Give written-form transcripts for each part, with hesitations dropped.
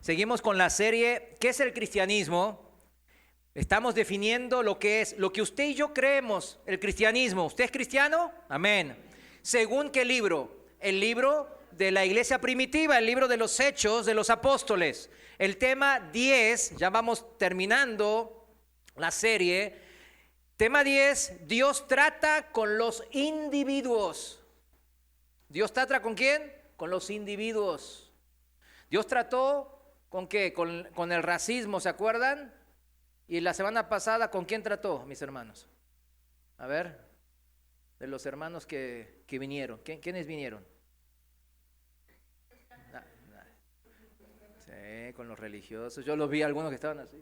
Seguimos con la serie ¿Qué es el cristianismo? Estamos definiendo lo que es, lo que usted y yo creemos, el cristianismo. ¿Usted es cristiano? Amén. ¿Según qué libro? El libro de la iglesia primitiva, el libro de los Hechos de los Apóstoles. El tema 10, ya vamos terminando la serie. Tema 10, Dios trata con los individuos. ¿Dios trata con quién? Con los individuos. Dios trató con qué, con el racismo, ¿se acuerdan? Y la semana pasada, ¿con quién trató, mis hermanos? A ver, de los hermanos que vinieron. ¿Quiénes vinieron? Sí, con los religiosos. Yo los vi algunos que estaban así.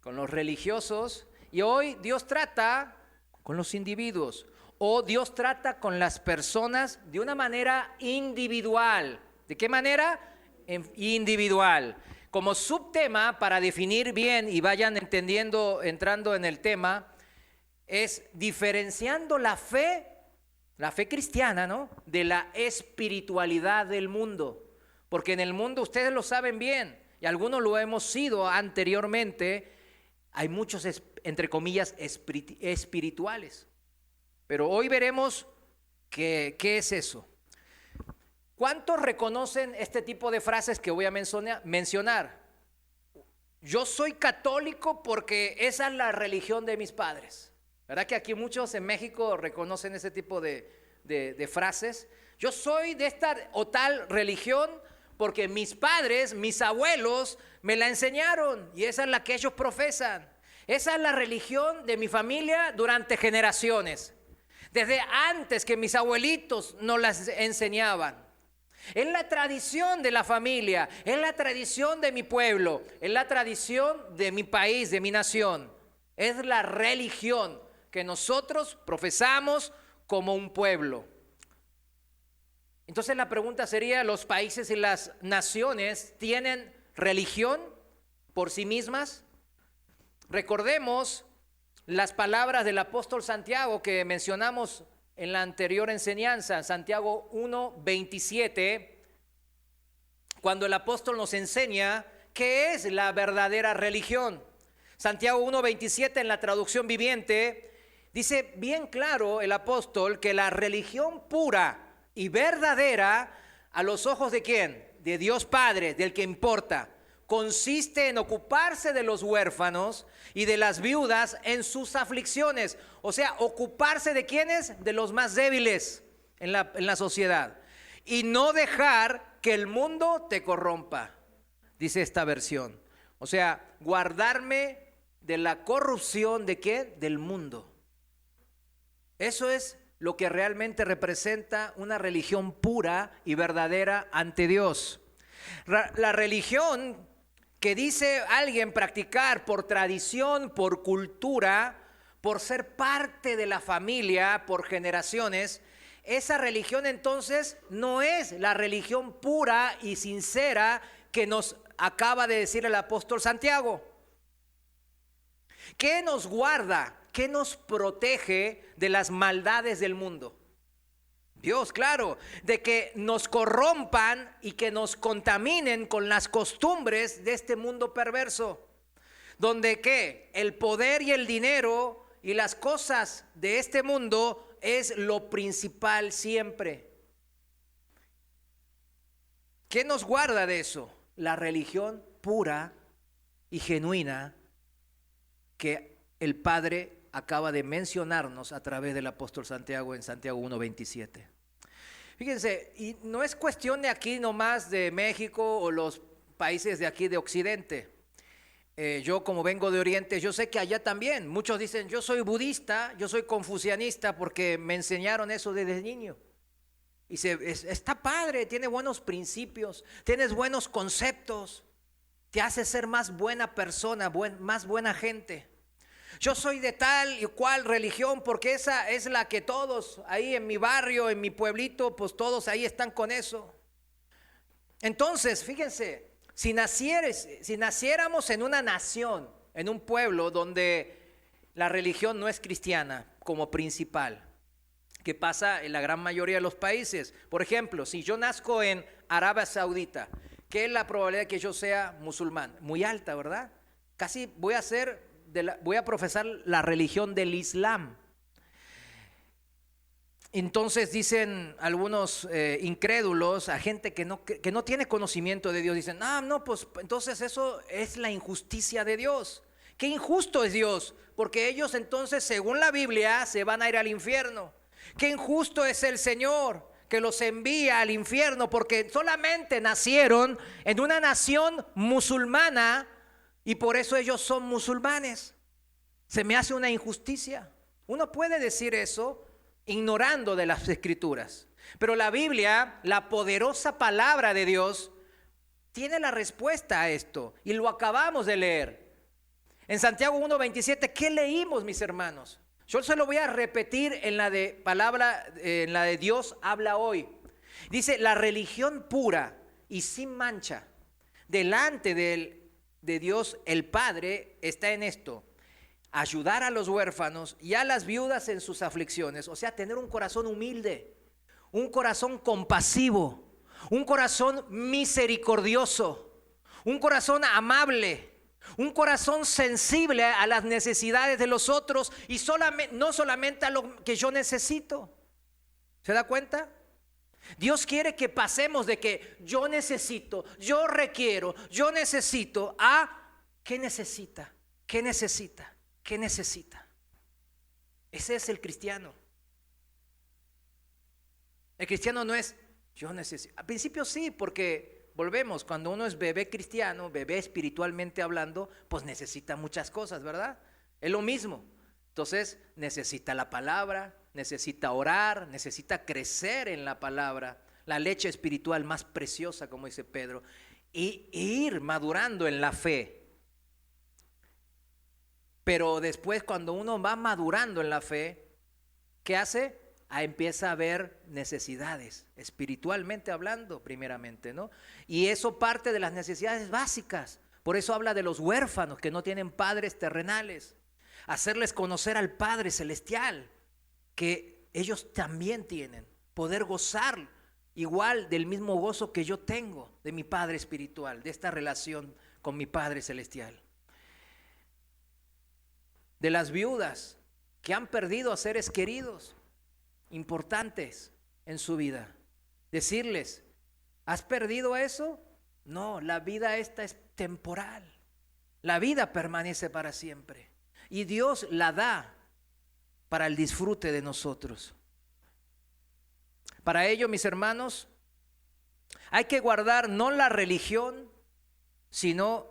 Con los religiosos. Y hoy Dios trata con los individuos. O Dios trata con las personas de una manera individual. ¿De qué manera? Individual. Como subtema, para definir bien y vayan entendiendo, entrando en el tema, es diferenciando la fe cristiana, ¿no?, de la espiritualidad del mundo. Porque en el mundo, ustedes lo saben bien, y algunos lo hemos sido anteriormente, hay muchos, entre comillas, espirituales. Pero hoy veremos qué es eso. ¿Cuántos reconocen este tipo de frases que voy a mencionar? Yo soy católico porque esa es la religión de mis padres. ¿Verdad que aquí muchos en México reconocen ese tipo de frases? Yo soy de esta o tal religión porque mis padres, mis abuelos me la enseñaron y esa es la que ellos profesan. Esa es la religión de mi familia durante generaciones. Desde antes que mis abuelitos nos las enseñaban. Es la tradición de la familia, es la tradición de mi pueblo, es la tradición de mi país, de mi nación. Es la religión que nosotros profesamos como un pueblo. Entonces la pregunta sería, ¿los países y las naciones tienen religión por sí mismas? Recordemos las palabras del apóstol Santiago que mencionamos en la anterior enseñanza, Santiago 1:27, cuando el apóstol nos enseña qué es la verdadera religión. Santiago 1:27 en la traducción viviente dice bien claro el apóstol que la religión pura y verdadera a los ojos de ¿quién? De Dios Padre, del que importa. Consiste en ocuparse de los huérfanos y de las viudas en sus aflicciones. O sea, ocuparse de ¿quiénes? De los más débiles en la sociedad. Y no dejar que el mundo te corrompa, dice esta versión. O sea, guardarme de la corrupción ¿de qué? Del mundo. Eso es lo que realmente representa una religión pura y verdadera ante Dios. La religión que dice alguien practicar por tradición, por cultura, por ser parte de la familia, por generaciones, esa religión entonces no es la religión pura y sincera que nos acaba de decir el apóstol Santiago. ¿Qué nos guarda? ¿Qué nos protege de las maldades del mundo? Dios, claro, de que nos corrompan y que nos contaminen con las costumbres de este mundo perverso, donde ¿qué? El poder y el dinero y las cosas de este mundo es lo principal siempre. ¿Qué nos guarda de eso? La religión pura y genuina que el Padre acaba de mencionarnos a través del apóstol Santiago en Santiago 1:27. Fíjense, y no es cuestión de aquí nomás de México o los países de aquí de Occidente. Yo como vengo de Oriente, yo sé que allá también. Muchos dicen, yo soy budista, yo soy confucianista porque me enseñaron eso desde niño. Y está padre, tiene buenos principios, tienes buenos conceptos, te hace ser más buena persona, más buena gente. Yo soy de tal y cual religión porque esa es la que todos ahí en mi barrio, en mi pueblito, pues todos ahí están con eso. Entonces, fíjense, si naciéramos en una nación, en un pueblo donde la religión no es cristiana como principal, que pasa en la gran mayoría de los países. Por ejemplo, si yo nazco en Arabia Saudita, ¿Qué es la probabilidad de que yo sea musulmán? Muy alta, ¿verdad? Casi voy a profesar la religión del Islam. Entonces dicen algunos incrédulos, a gente que no tiene conocimiento de Dios, dicen, no, pues entonces eso es la injusticia de Dios. Qué injusto es Dios, porque ellos entonces, según la Biblia, se van a ir al infierno. Qué injusto es el Señor, que los envía al infierno, porque solamente nacieron en una nación musulmana y por eso ellos son musulmanes. Se me hace una injusticia. Uno puede decir eso ignorando de las Escrituras, pero la Biblia, la poderosa palabra de Dios, tiene la respuesta a esto y lo acabamos de leer. En Santiago 1:27, ¿qué leímos, mis hermanos? Yo se lo voy a repetir en la de Dios habla hoy. Dice, la religión pura y sin mancha delante de Dios el Padre está en esto: ayudar a los huérfanos y a las viudas en sus aflicciones. O sea, tener un corazón humilde, un corazón compasivo, un corazón misericordioso, un corazón amable, un corazón sensible a las necesidades de los otros y no solamente a lo que yo necesito. ¿Se da cuenta? Dios quiere que pasemos de que yo necesito, yo requiero, yo necesito, a ¿qué necesita? ¿Qué necesita? ¿Qué necesita? Ese es el cristiano. El cristiano no es yo necesito. Al principio sí, porque volvemos, cuando uno es bebé cristiano, bebé espiritualmente hablando, pues necesita muchas cosas, ¿verdad? Es lo mismo. Entonces necesita la palabra, necesita orar, necesita crecer en la palabra, la leche espiritual más preciosa, como dice Pedro, y ir madurando en la fe. Pero después, cuando uno va madurando en la fe, ¿qué hace? Empieza a ver necesidades, espiritualmente hablando, primeramente, ¿no? Y eso parte de las necesidades básicas. Por eso habla de los huérfanos que no tienen padres terrenales. Hacerles conocer al Padre Celestial, que ellos también tienen. Poder gozar igual del mismo gozo que yo tengo de mi Padre espiritual, de esta relación con mi Padre Celestial. De las viudas que han perdido a seres queridos importantes en su vida. Decirles, ¿has perdido eso? No, la vida esta es temporal. La vida permanece para siempre. Y Dios la da para el disfrute de nosotros. Para ello, mis hermanos, hay que guardar no la religión, sino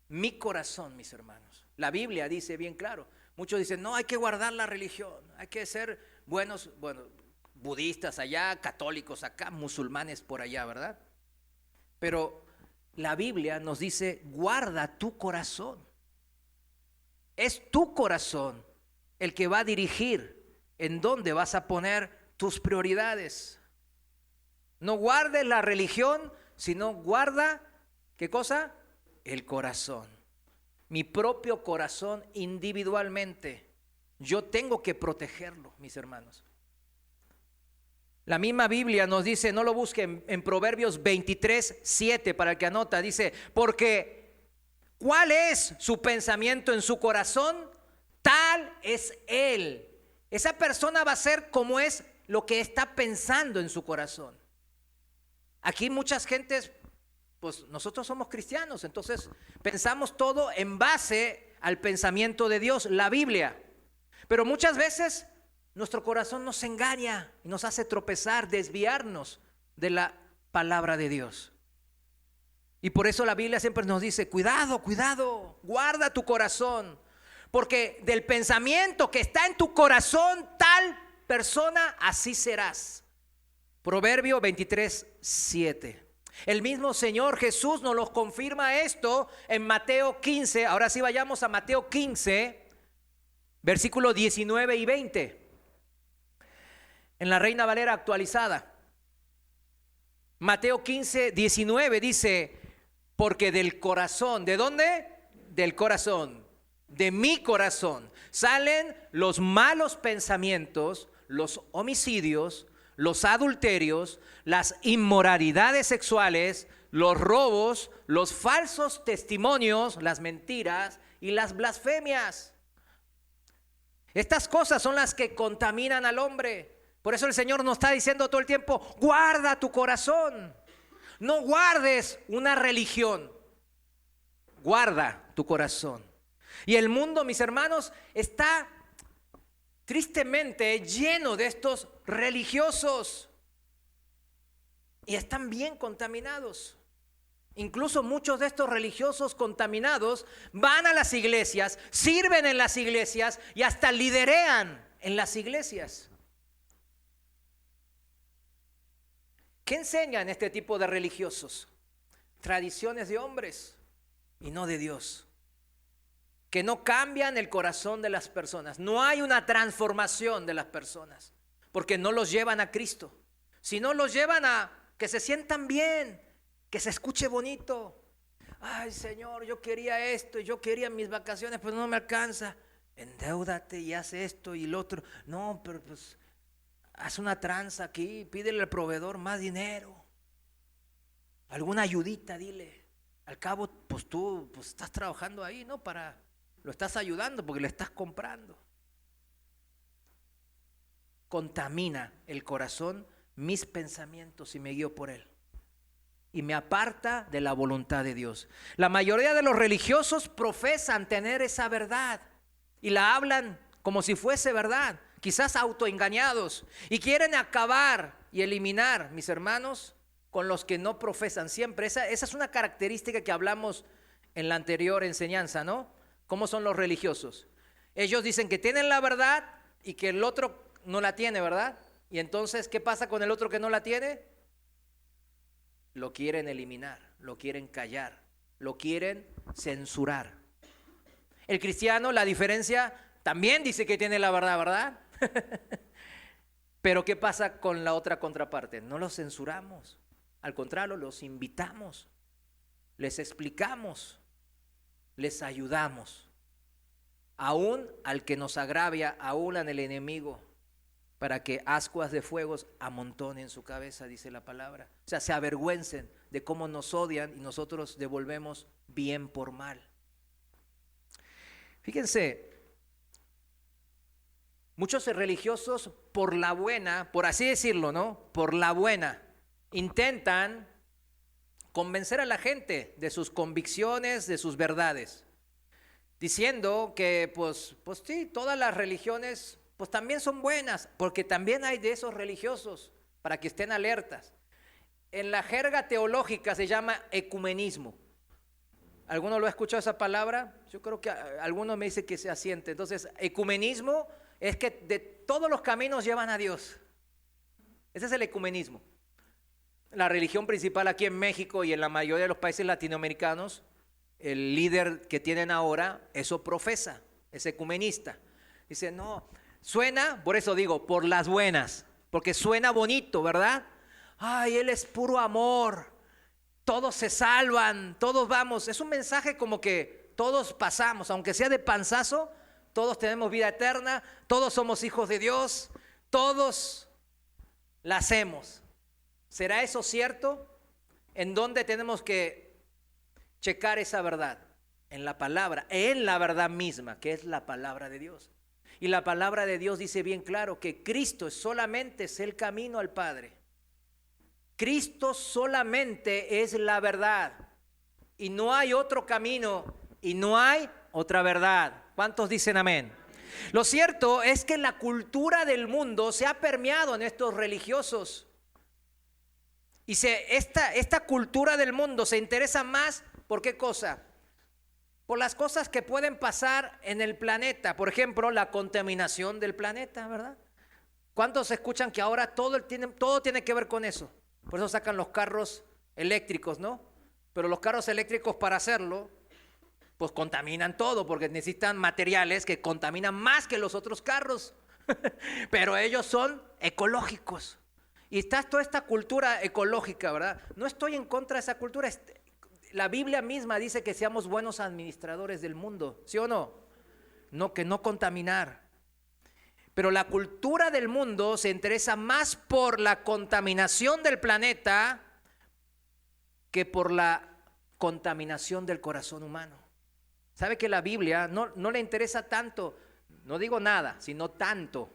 mi corazón, mis hermanos. La Biblia dice bien claro. Muchos dicen, no, hay que guardar la religión, hay que ser buenos, budistas allá, católicos acá, musulmanes por allá, ¿verdad? Pero la Biblia nos dice, guarda tu corazón. Es tu corazón el que va a dirigir en dónde vas a poner tus prioridades. No guardes la religión, sino guarda, ¿qué cosa? El corazón. Mi propio corazón individualmente. Yo tengo que protegerlo, mis hermanos. La misma Biblia nos dice, no lo busquen, en Proverbios 23:7, para el que anota, dice, porque ¿cuál es su pensamiento en su corazón? Tal es él. Esa persona va a ser como es lo que está pensando en su corazón. Aquí muchas gentes, pues nosotros somos cristianos, entonces pensamos todo en base al pensamiento de Dios, la Biblia. Pero muchas veces nuestro corazón nos engaña y nos hace tropezar, desviarnos de la palabra de Dios. Y por eso la Biblia siempre nos dice, cuidado, cuidado, guarda tu corazón, porque del pensamiento que está en tu corazón, tal persona así serás. Proverbio 23:7. El mismo Señor Jesús nos lo confirma esto en Mateo 15. Ahora sí vayamos a Mateo 15, versículos 19 y 20. En la Reina Valera actualizada. Mateo 15, 19 dice, porque del corazón, ¿de dónde? Del corazón, de mi corazón, salen los malos pensamientos, los homicidios, los adulterios, las inmoralidades sexuales, los robos, los falsos testimonios, las mentiras y las blasfemias. Estas cosas son las que contaminan al hombre. Por eso el Señor nos está diciendo todo el tiempo, guarda tu corazón. No guardes una religión, guarda tu corazón. Y el mundo, mis hermanos, está tristemente lleno de estos religiosos. Y están bien contaminados. Incluso muchos de estos religiosos contaminados van a las iglesias, sirven en las iglesias y hasta liderean en las iglesias. ¿Qué enseñan este tipo de religiosos? Tradiciones de hombres y no de Dios, que no cambian el corazón de las personas. No hay una transformación de las personas, porque no los llevan a Cristo, sino los llevan a que se sientan bien, que se escuche bonito. Ay, Señor, yo quería esto, yo quería mis vacaciones, pues no me alcanza. Endeúdate y haz esto y lo otro. No, pero pues haz una tranza aquí, pídele al proveedor más dinero, alguna ayudita, dile. Al cabo, pues tú pues estás trabajando ahí, ¿no? Lo estás ayudando porque le estás comprando. Contamina el corazón mis pensamientos y me guío por él. Y me aparta de la voluntad de Dios. La mayoría de los religiosos profesan tener esa verdad y la hablan como si fuese verdad, quizás autoengañados, y quieren acabar y eliminar, mis hermanos, con los que no profesan siempre. Esa es una característica que hablamos en la anterior enseñanza, ¿no? ¿Cómo son los religiosos? Ellos dicen que tienen la verdad y que el otro no la tiene, ¿verdad? Y entonces, ¿qué pasa con el otro que no la tiene? Lo quieren eliminar, lo quieren callar, lo quieren censurar. El cristiano, la diferencia, también dice que tiene la verdad, ¿verdad? Pero ¿qué pasa con la otra contraparte? No los censuramos, al contrario, los invitamos, les explicamos, les ayudamos, aún al que nos agravia, aún al enemigo, para que ascuas de fuegos amontonen su cabeza, dice la palabra. O sea, se avergüencen de cómo nos odian y nosotros devolvemos bien por mal. Fíjense, muchos religiosos por la buena, por así decirlo, ¿no? Por la buena, intentan convencer a la gente de sus convicciones, de sus verdades, diciendo que pues sí, todas las religiones pues también son buenas, porque también hay de esos religiosos, para que estén alertas. En la jerga teológica se llama ecumenismo. ¿Alguno lo ha escuchado esa palabra? Yo creo que alguno me dice que se asiente. Entonces, ecumenismo es que de todos los caminos llevan a Dios. Ese es el ecumenismo. La religión principal aquí en México y en la mayoría de los países latinoamericanos, el líder que tienen ahora, eso profesa, es ecumenista. Dice, no, suena, por eso digo, por las buenas, porque suena bonito, ¿verdad? Ay, Él es puro amor, todos se salvan, todos vamos. Es un mensaje como que todos pasamos, aunque sea de panzazo, todos tenemos vida eterna, todos somos hijos de Dios, todos la hacemos. ¿Será eso cierto? ¿En dónde tenemos que checar esa verdad? En la palabra, en la verdad misma, que es la palabra de Dios. Y la palabra de Dios dice bien claro que Cristo solamente es el camino al Padre. Cristo solamente es la verdad. Y no hay otro camino y no hay otra verdad. ¿Cuántos dicen amén? Lo cierto es que la cultura del mundo se ha permeado en estos religiosos. Y esta cultura del mundo se interesa más por qué cosa. Por las cosas que pueden pasar en el planeta. Por ejemplo, la contaminación del planeta, ¿verdad? ¿Cuántos escuchan que ahora todo tiene que ver con eso? Por eso sacan los carros eléctricos, ¿no? Pero los carros eléctricos, para hacerlo, pues contaminan todo, porque necesitan materiales que contaminan más que los otros carros. Pero ellos son ecológicos. Y está toda esta cultura ecológica, ¿verdad? No estoy en contra de esa cultura. La Biblia misma dice que seamos buenos administradores del mundo, ¿sí o no? No, que no contaminar. Pero la cultura del mundo se interesa más por la contaminación del planeta que por la contaminación del corazón humano. ¿Sabe que la Biblia no le interesa tanto, no digo nada, sino tanto,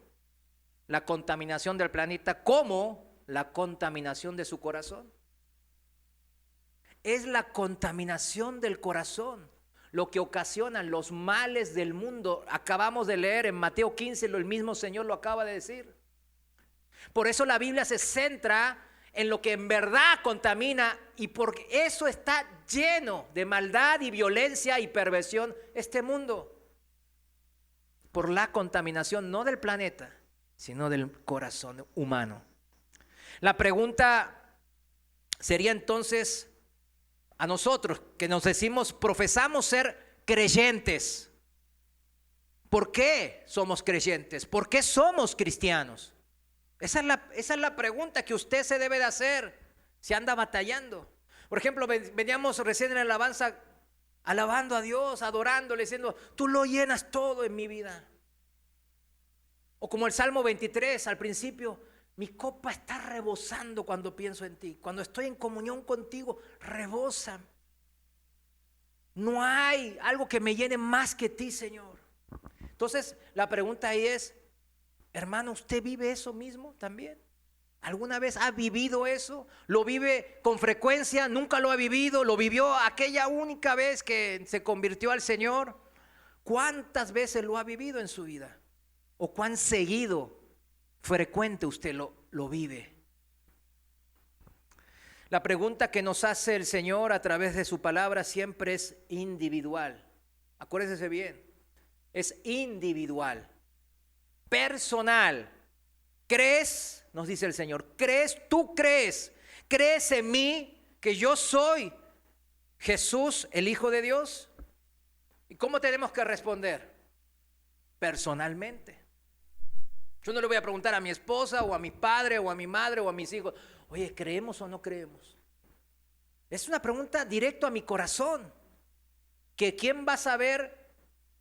la contaminación del planeta como la contaminación de su corazón? Es la contaminación del corazón lo que ocasiona los males del mundo. Acabamos de leer en Mateo 15, el mismo Señor lo acaba de decir. Por eso la Biblia se centra en lo que en verdad contamina, y porque eso está lleno de maldad y violencia y perversión este mundo. Por la contaminación no del planeta, sino del corazón humano. La pregunta sería entonces a nosotros que nos decimos, profesamos ser creyentes. ¿Por qué somos creyentes? ¿Por qué somos cristianos? Esa es la pregunta que usted se debe de hacer si anda batallando. Por ejemplo, veníamos recién en la alabanza, alabando a Dios, adorándole, diciendo, tú lo llenas todo en mi vida. O como el Salmo 23 al principio, mi copa está rebosando cuando pienso en ti. Cuando estoy en comunión contigo, rebosa. No hay algo que me llene más que ti, Señor. Entonces, la pregunta ahí es, hermano, ¿usted vive eso mismo también? ¿Alguna vez ha vivido eso? ¿Lo vive con frecuencia? ¿Nunca lo ha vivido? ¿Lo vivió aquella única vez que se convirtió al Señor? ¿Cuántas veces lo ha vivido en su vida? ¿O cuán seguido, frecuente usted lo vive? La pregunta que nos hace el Señor a través de su palabra siempre es individual. Acuérdese bien, es individual, personal. ¿Crees? Nos dice el Señor, ¿tú crees en mí que yo soy Jesús, el Hijo de Dios? ¿Y cómo tenemos que responder? Personalmente. Yo no le voy a preguntar a mi esposa o a mi padre o a mi madre o a mis hijos, oye, ¿creemos o no creemos? Es una pregunta directa a mi corazón, que ¿quién va a saber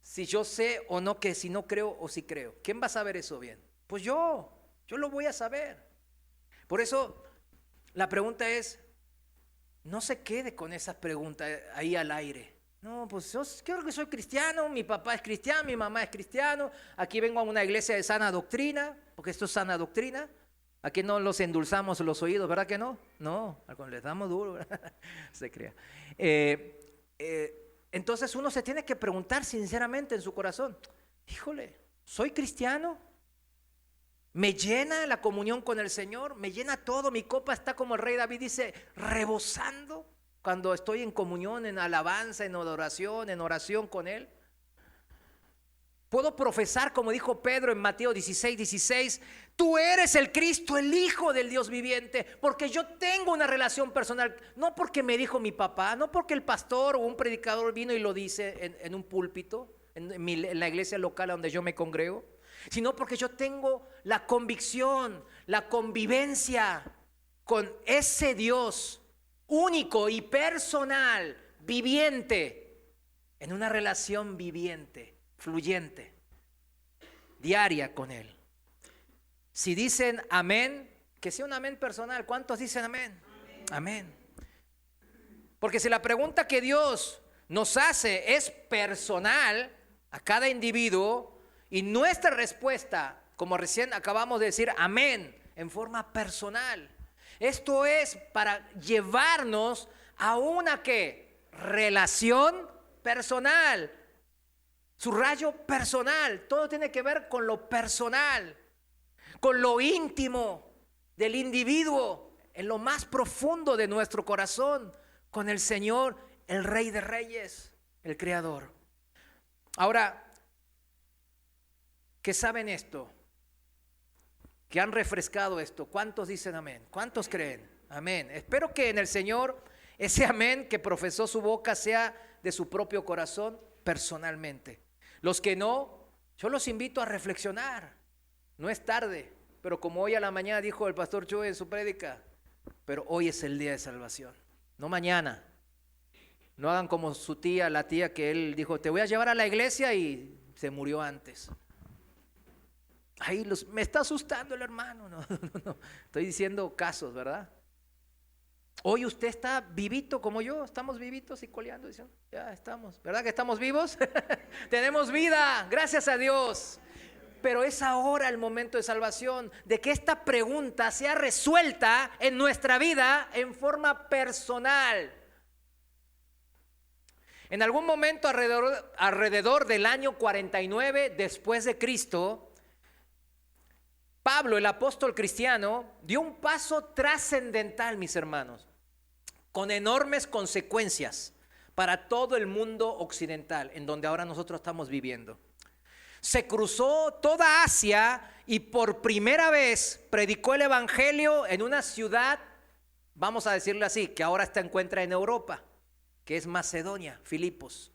si yo sé o no, que si no creo o si creo? ¿Quién va a saber eso bien? Pues yo lo voy a saber. Por eso la pregunta es, no se quede con esa pregunta ahí al aire. No, pues yo creo que soy cristiano, mi papá es cristiano, mi mamá es cristiano, aquí vengo a una iglesia de sana doctrina, porque esto es sana doctrina. Aquí no los endulzamos los oídos, ¿verdad que no? No, les damos duro, ¿verdad? Se crea. Entonces uno se tiene que preguntar sinceramente en su corazón, híjole, ¿soy cristiano? ¿Me llena la comunión con el Señor? ¿Me llena todo? Mi copa está, como el rey David dice, rebosando cuando estoy en comunión, en alabanza, en adoración, en oración con Él. Puedo profesar, como dijo Pedro en Mateo 16:16, tú eres el Cristo, el Hijo del Dios viviente, porque yo tengo una relación personal, no porque me dijo mi papá, no porque el pastor o un predicador vino y lo dice en un púlpito, en la iglesia local donde yo me congrego, sino porque yo tengo la convicción, la convivencia con ese Dios único y personal, viviente, en una relación viviente, fluyente, diaria con Él. Si dicen amén, que sea un amén personal. ¿Cuántos dicen amén? Amén. Porque si la pregunta que Dios nos hace es personal a cada individuo, y nuestra respuesta, como recién acabamos de decir, amén, en forma personal, esto es para llevarnos a una ¿qué? Relación personal. Subrayo personal. Todo tiene que ver con lo personal, con lo íntimo del individuo, en lo más profundo de nuestro corazón, con el Señor, el Rey de Reyes, el Creador. Ahora, ¿qué saben esto? ¿Que han refrescado esto? ¿Cuántos dicen amén? ¿Cuántos creen? Amén. Espero que en el Señor ese amén que profesó su boca sea de su propio corazón personalmente. Los que no, yo los invito a reflexionar. No es tarde, pero como hoy a la mañana dijo el pastor Joe en su prédica, pero hoy es el día de salvación, no mañana. No hagan como su tía, la tía que él dijo, te voy a llevar a la iglesia y se murió antes. Me está asustando el hermano. No. Estoy diciendo casos, ¿verdad? Hoy usted está vivito como yo, estamos vivitos y coleando, diciendo, ya estamos, ¿verdad que estamos vivos? Tenemos vida, gracias a Dios. Pero es ahora el momento de salvación, de que esta pregunta sea resuelta en nuestra vida en forma personal. En algún momento alrededor del año 49 después de Cristo, Pablo, el apóstol cristiano, dio un paso trascendental, mis hermanos, con enormes consecuencias para todo el mundo occidental, en donde ahora nosotros estamos viviendo. Se cruzó toda Asia y por primera vez predicó el evangelio en una ciudad, vamos a decirle así, que ahora se encuentra en Europa, que es Macedonia, Filipos.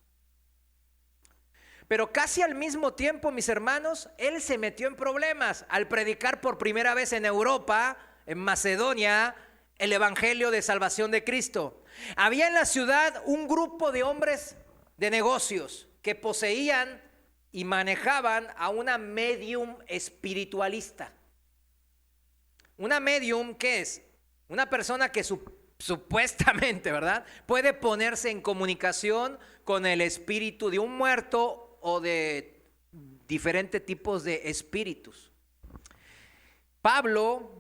Pero casi al mismo tiempo, mis hermanos, él se metió en problemas al predicar por primera vez en Europa, en Macedonia, el evangelio de salvación de Cristo. Había en la ciudad un grupo de hombres de negocios que poseían y manejaban a una medium espiritualista. Una medium, ¿qué es? Una persona que supuestamente, ¿verdad?, puede ponerse en comunicación con el espíritu de un muerto o de diferentes tipos de espíritus. Pablo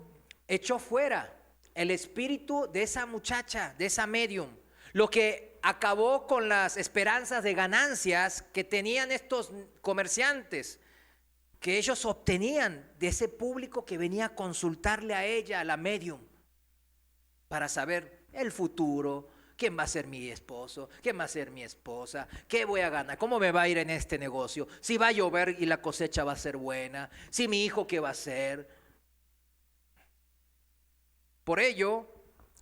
echó fuera el espíritu de esa muchacha, de esa medium, lo que acabó con las esperanzas de ganancias que tenían estos comerciantes, que ellos obtenían de ese público que venía a consultarle a ella, a la medium, para saber el futuro. ¿Quién va a ser mi esposo? ¿Quién va a ser mi esposa? ¿Qué voy a ganar? ¿Cómo me va a ir en este negocio? Si va a llover y la cosecha va a ser buena. Si mi hijo, ¿qué va a hacer? Por ello,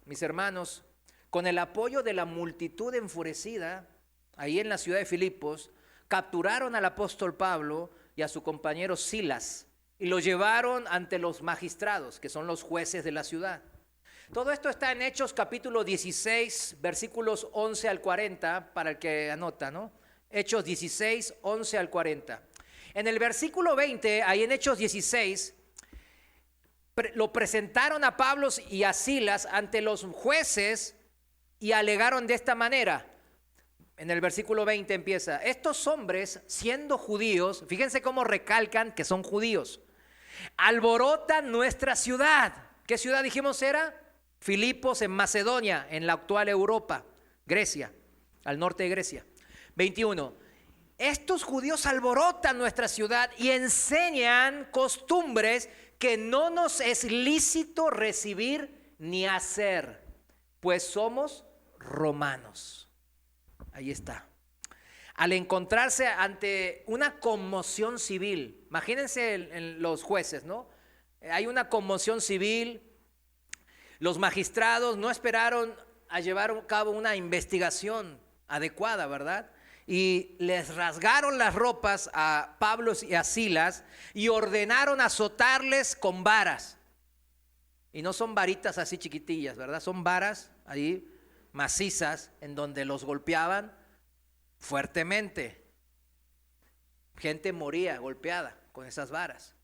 mis hermanos, con el apoyo de la multitud enfurecida, ahí en la ciudad de Filipos, capturaron al apóstol Pablo y a su compañero Silas y lo llevaron ante los magistrados, que son los jueces de la ciudad. Todo esto está en Hechos capítulo 16, versículos 11 al 40, para el que anota, ¿no? Hechos 16, 11 al 40. En el versículo 20, ahí en Hechos 16, lo presentaron a Pablo y a Silas ante los jueces y alegaron de esta manera. En el versículo 20 empieza: estos hombres, siendo judíos, fíjense cómo recalcan que son judíos, alborotan nuestra ciudad. ¿Qué ciudad dijimos era? Filipos, en Macedonia, en la actual Europa, Grecia, al norte de Grecia. 21. Estos judíos alborotan nuestra ciudad y enseñan costumbres que no nos es lícito recibir ni hacer, pues somos romanos. Ahí está. Al encontrarse ante una conmoción civil, imagínense en los jueces, ¿no? Hay una conmoción civil. Los magistrados no esperaron a llevar a cabo una investigación adecuada, ¿verdad? Y les rasgaron las ropas a Pablo y a Silas y ordenaron azotarles con varas. Y no son varitas así chiquitillas, ¿verdad? Son varas ahí macizas en donde los golpeaban fuertemente. Gente moría golpeada con esas varas.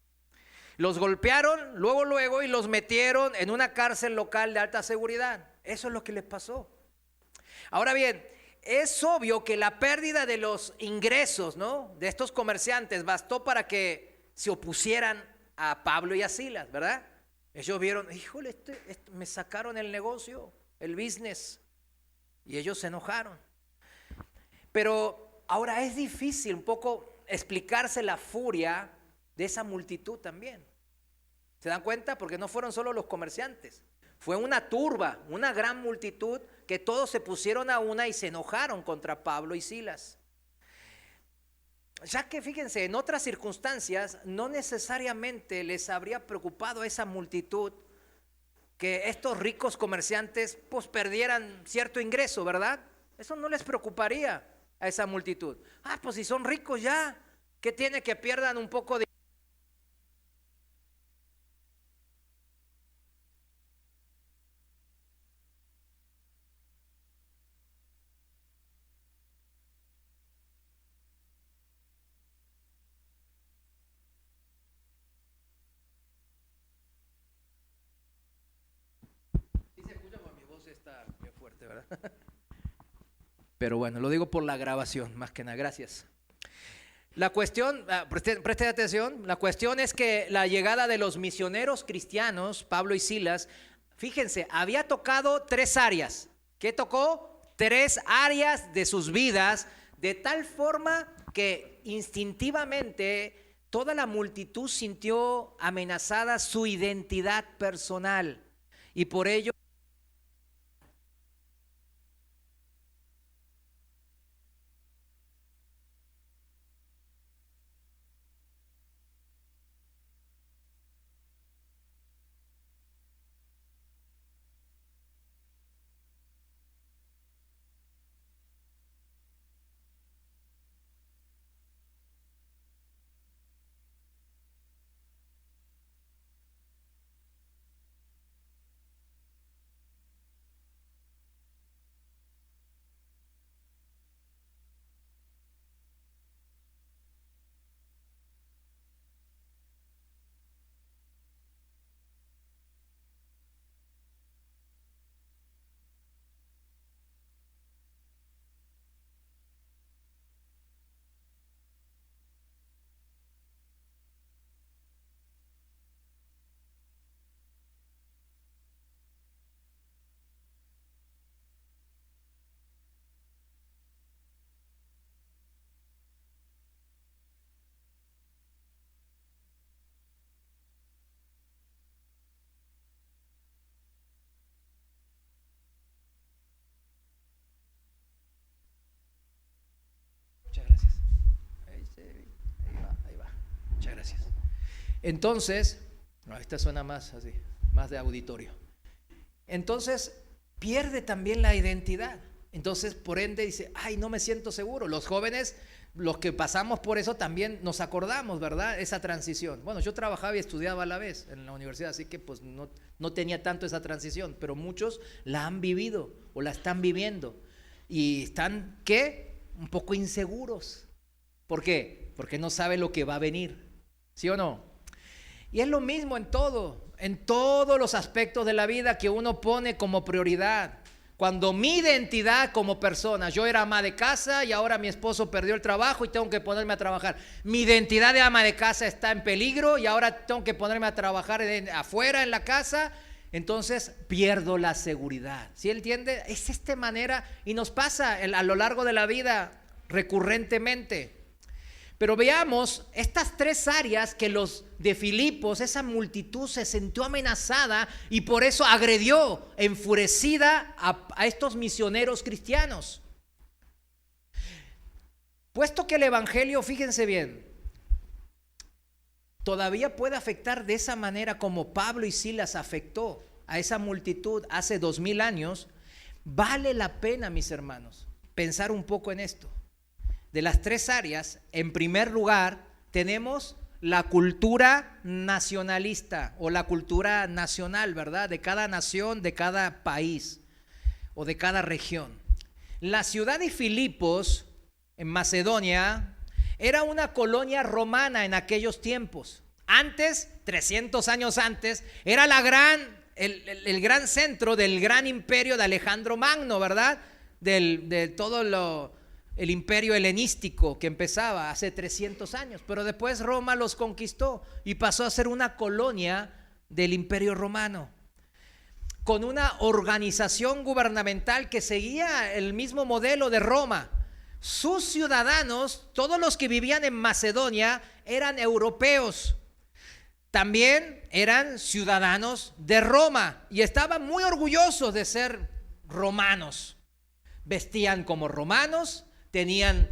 Los golpearon luego y los metieron en una cárcel local de alta seguridad. Eso es lo que les pasó. Ahora bien, es obvio que la pérdida de los ingresos, ¿no?, de estos comerciantes bastó para que se opusieran a Pablo y a Silas, ¿verdad? Ellos vieron, híjole, me sacaron el negocio, el business, y ellos se enojaron. Pero ahora es difícil un poco explicarse la furia de esa multitud también. ¿Se dan cuenta? Porque no fueron solo los comerciantes. Fue una turba, una gran multitud que todos se pusieron a una y se enojaron contra Pablo y Silas. Ya que fíjense, en otras circunstancias no necesariamente les habría preocupado a esa multitud que estos ricos comerciantes pues perdieran cierto ingreso, ¿verdad? Eso no les preocuparía a esa multitud. Pues si son ricos ya, ¿qué tiene que pierdan un poco de... ¿Sí se escucha por mi voz está bien fuerte, ¿verdad? Pero bueno, lo digo por la grabación, más que nada. Gracias. La cuestión, preste atención, la cuestión es que la llegada de los misioneros cristianos, Pablo y Silas, fíjense, había tocado 3 áreas. ¿Qué tocó? 3 áreas de sus vidas, de tal forma que instintivamente toda la multitud sintió amenazada su identidad personal. Y por ello muchas gracias. Ahí va. Muchas gracias. Entonces, no, esta suena más así, más de auditorio. Entonces, pierde también la identidad. Entonces, por ende, dice, ay, no me siento seguro. Los jóvenes, los que pasamos por eso, también nos acordamos, ¿verdad? Esa transición. Bueno, yo trabajaba y estudiaba a la vez en la universidad, así que pues no tenía tanto esa transición, pero muchos la han vivido o la están viviendo. Y están, ¿qué? Un poco inseguros. ¿Por qué? Porque no sabe lo que va a venir. ¿Sí o no? Y es lo mismo en todos los aspectos de la vida que uno pone como prioridad. Cuando mi identidad como persona, yo era ama de casa y ahora mi esposo perdió el trabajo y tengo que ponerme a trabajar. Mi identidad de ama de casa está en peligro y ahora tengo que ponerme a trabajar afuera en la casa. Entonces pierdo la seguridad. ¿Sí entiende? Es esta manera y nos pasa a lo largo de la vida recurrentemente. Pero veamos estas 3 áreas que los de Filipos, esa multitud se sintió amenazada y por eso agredió, enfurecida a estos misioneros cristianos. Puesto que el evangelio, fíjense bien, todavía puede afectar de esa manera como Pablo y Silas afectó a esa multitud hace 2000 años, vale la pena, mis hermanos, pensar un poco en esto. De las 3 áreas, en primer lugar, tenemos la cultura nacionalista o la cultura nacional, ¿verdad? De cada nación, de cada país o de cada región. La ciudad de Filipos, en Macedonia, era una colonia romana en aquellos tiempos. Antes, 300 años antes, era el gran centro del gran imperio de Alejandro Magno, ¿verdad? De todo el imperio helenístico que empezaba hace 300 años, pero después Roma los conquistó y pasó a ser una colonia del imperio romano, con una organización gubernamental que seguía el mismo modelo de Roma. Sus ciudadanos, todos los que vivían en Macedonia, eran europeos, también eran ciudadanos de Roma y estaban muy orgullosos de ser romanos. Vestían como romanos, tenían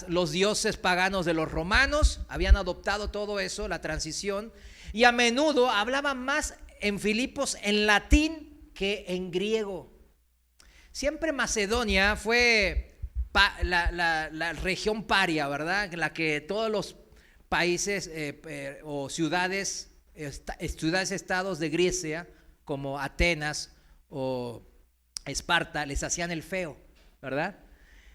los dioses paganos de los romanos, habían adoptado todo eso, la transición, y a menudo hablaban más en Filipos en latín que en griego. Siempre Macedonia fue la región paria, ¿verdad? La que todos los países o ciudades-estados de Grecia, como Atenas o Esparta, les hacían el feo, ¿verdad?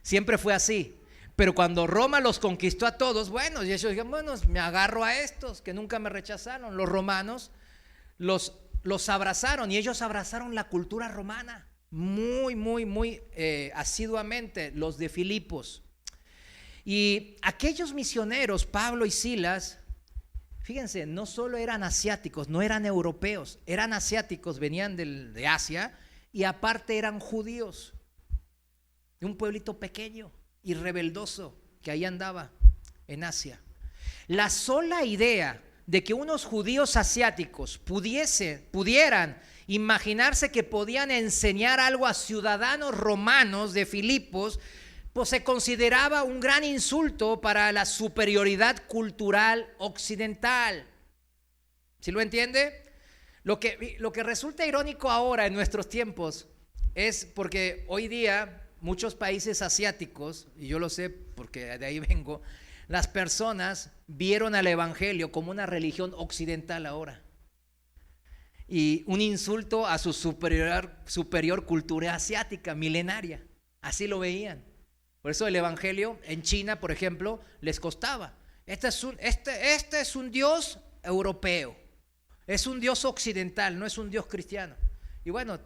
Siempre fue así. Pero cuando Roma los conquistó a todos, bueno, y ellos dijeron, bueno, me agarro a estos que nunca me rechazaron. Los romanos los abrazaron y ellos abrazaron la cultura romana. muy asiduamente, los de Filipos. Y aquellos misioneros, Pablo y Silas, fíjense, no solo eran asiáticos, no eran europeos, eran asiáticos, venían de Asia y aparte eran judíos, de un pueblito pequeño y rebeldoso que ahí andaba en Asia. La sola idea de que unos judíos asiáticos pudieran imaginarse que podían enseñar algo a ciudadanos romanos de Filipos, pues se consideraba un gran insulto para la superioridad cultural occidental. ¿Sí lo entiende? Lo que resulta irónico ahora en nuestros tiempos es porque hoy día muchos países asiáticos, y yo lo sé porque de ahí vengo, las personas vieron al evangelio como una religión occidental ahora y un insulto a su superior cultura asiática, milenaria. Así lo veían. Por eso el evangelio en China, por ejemplo, les costaba. Este es un Dios europeo, es un Dios occidental, no es un Dios cristiano. Y bueno,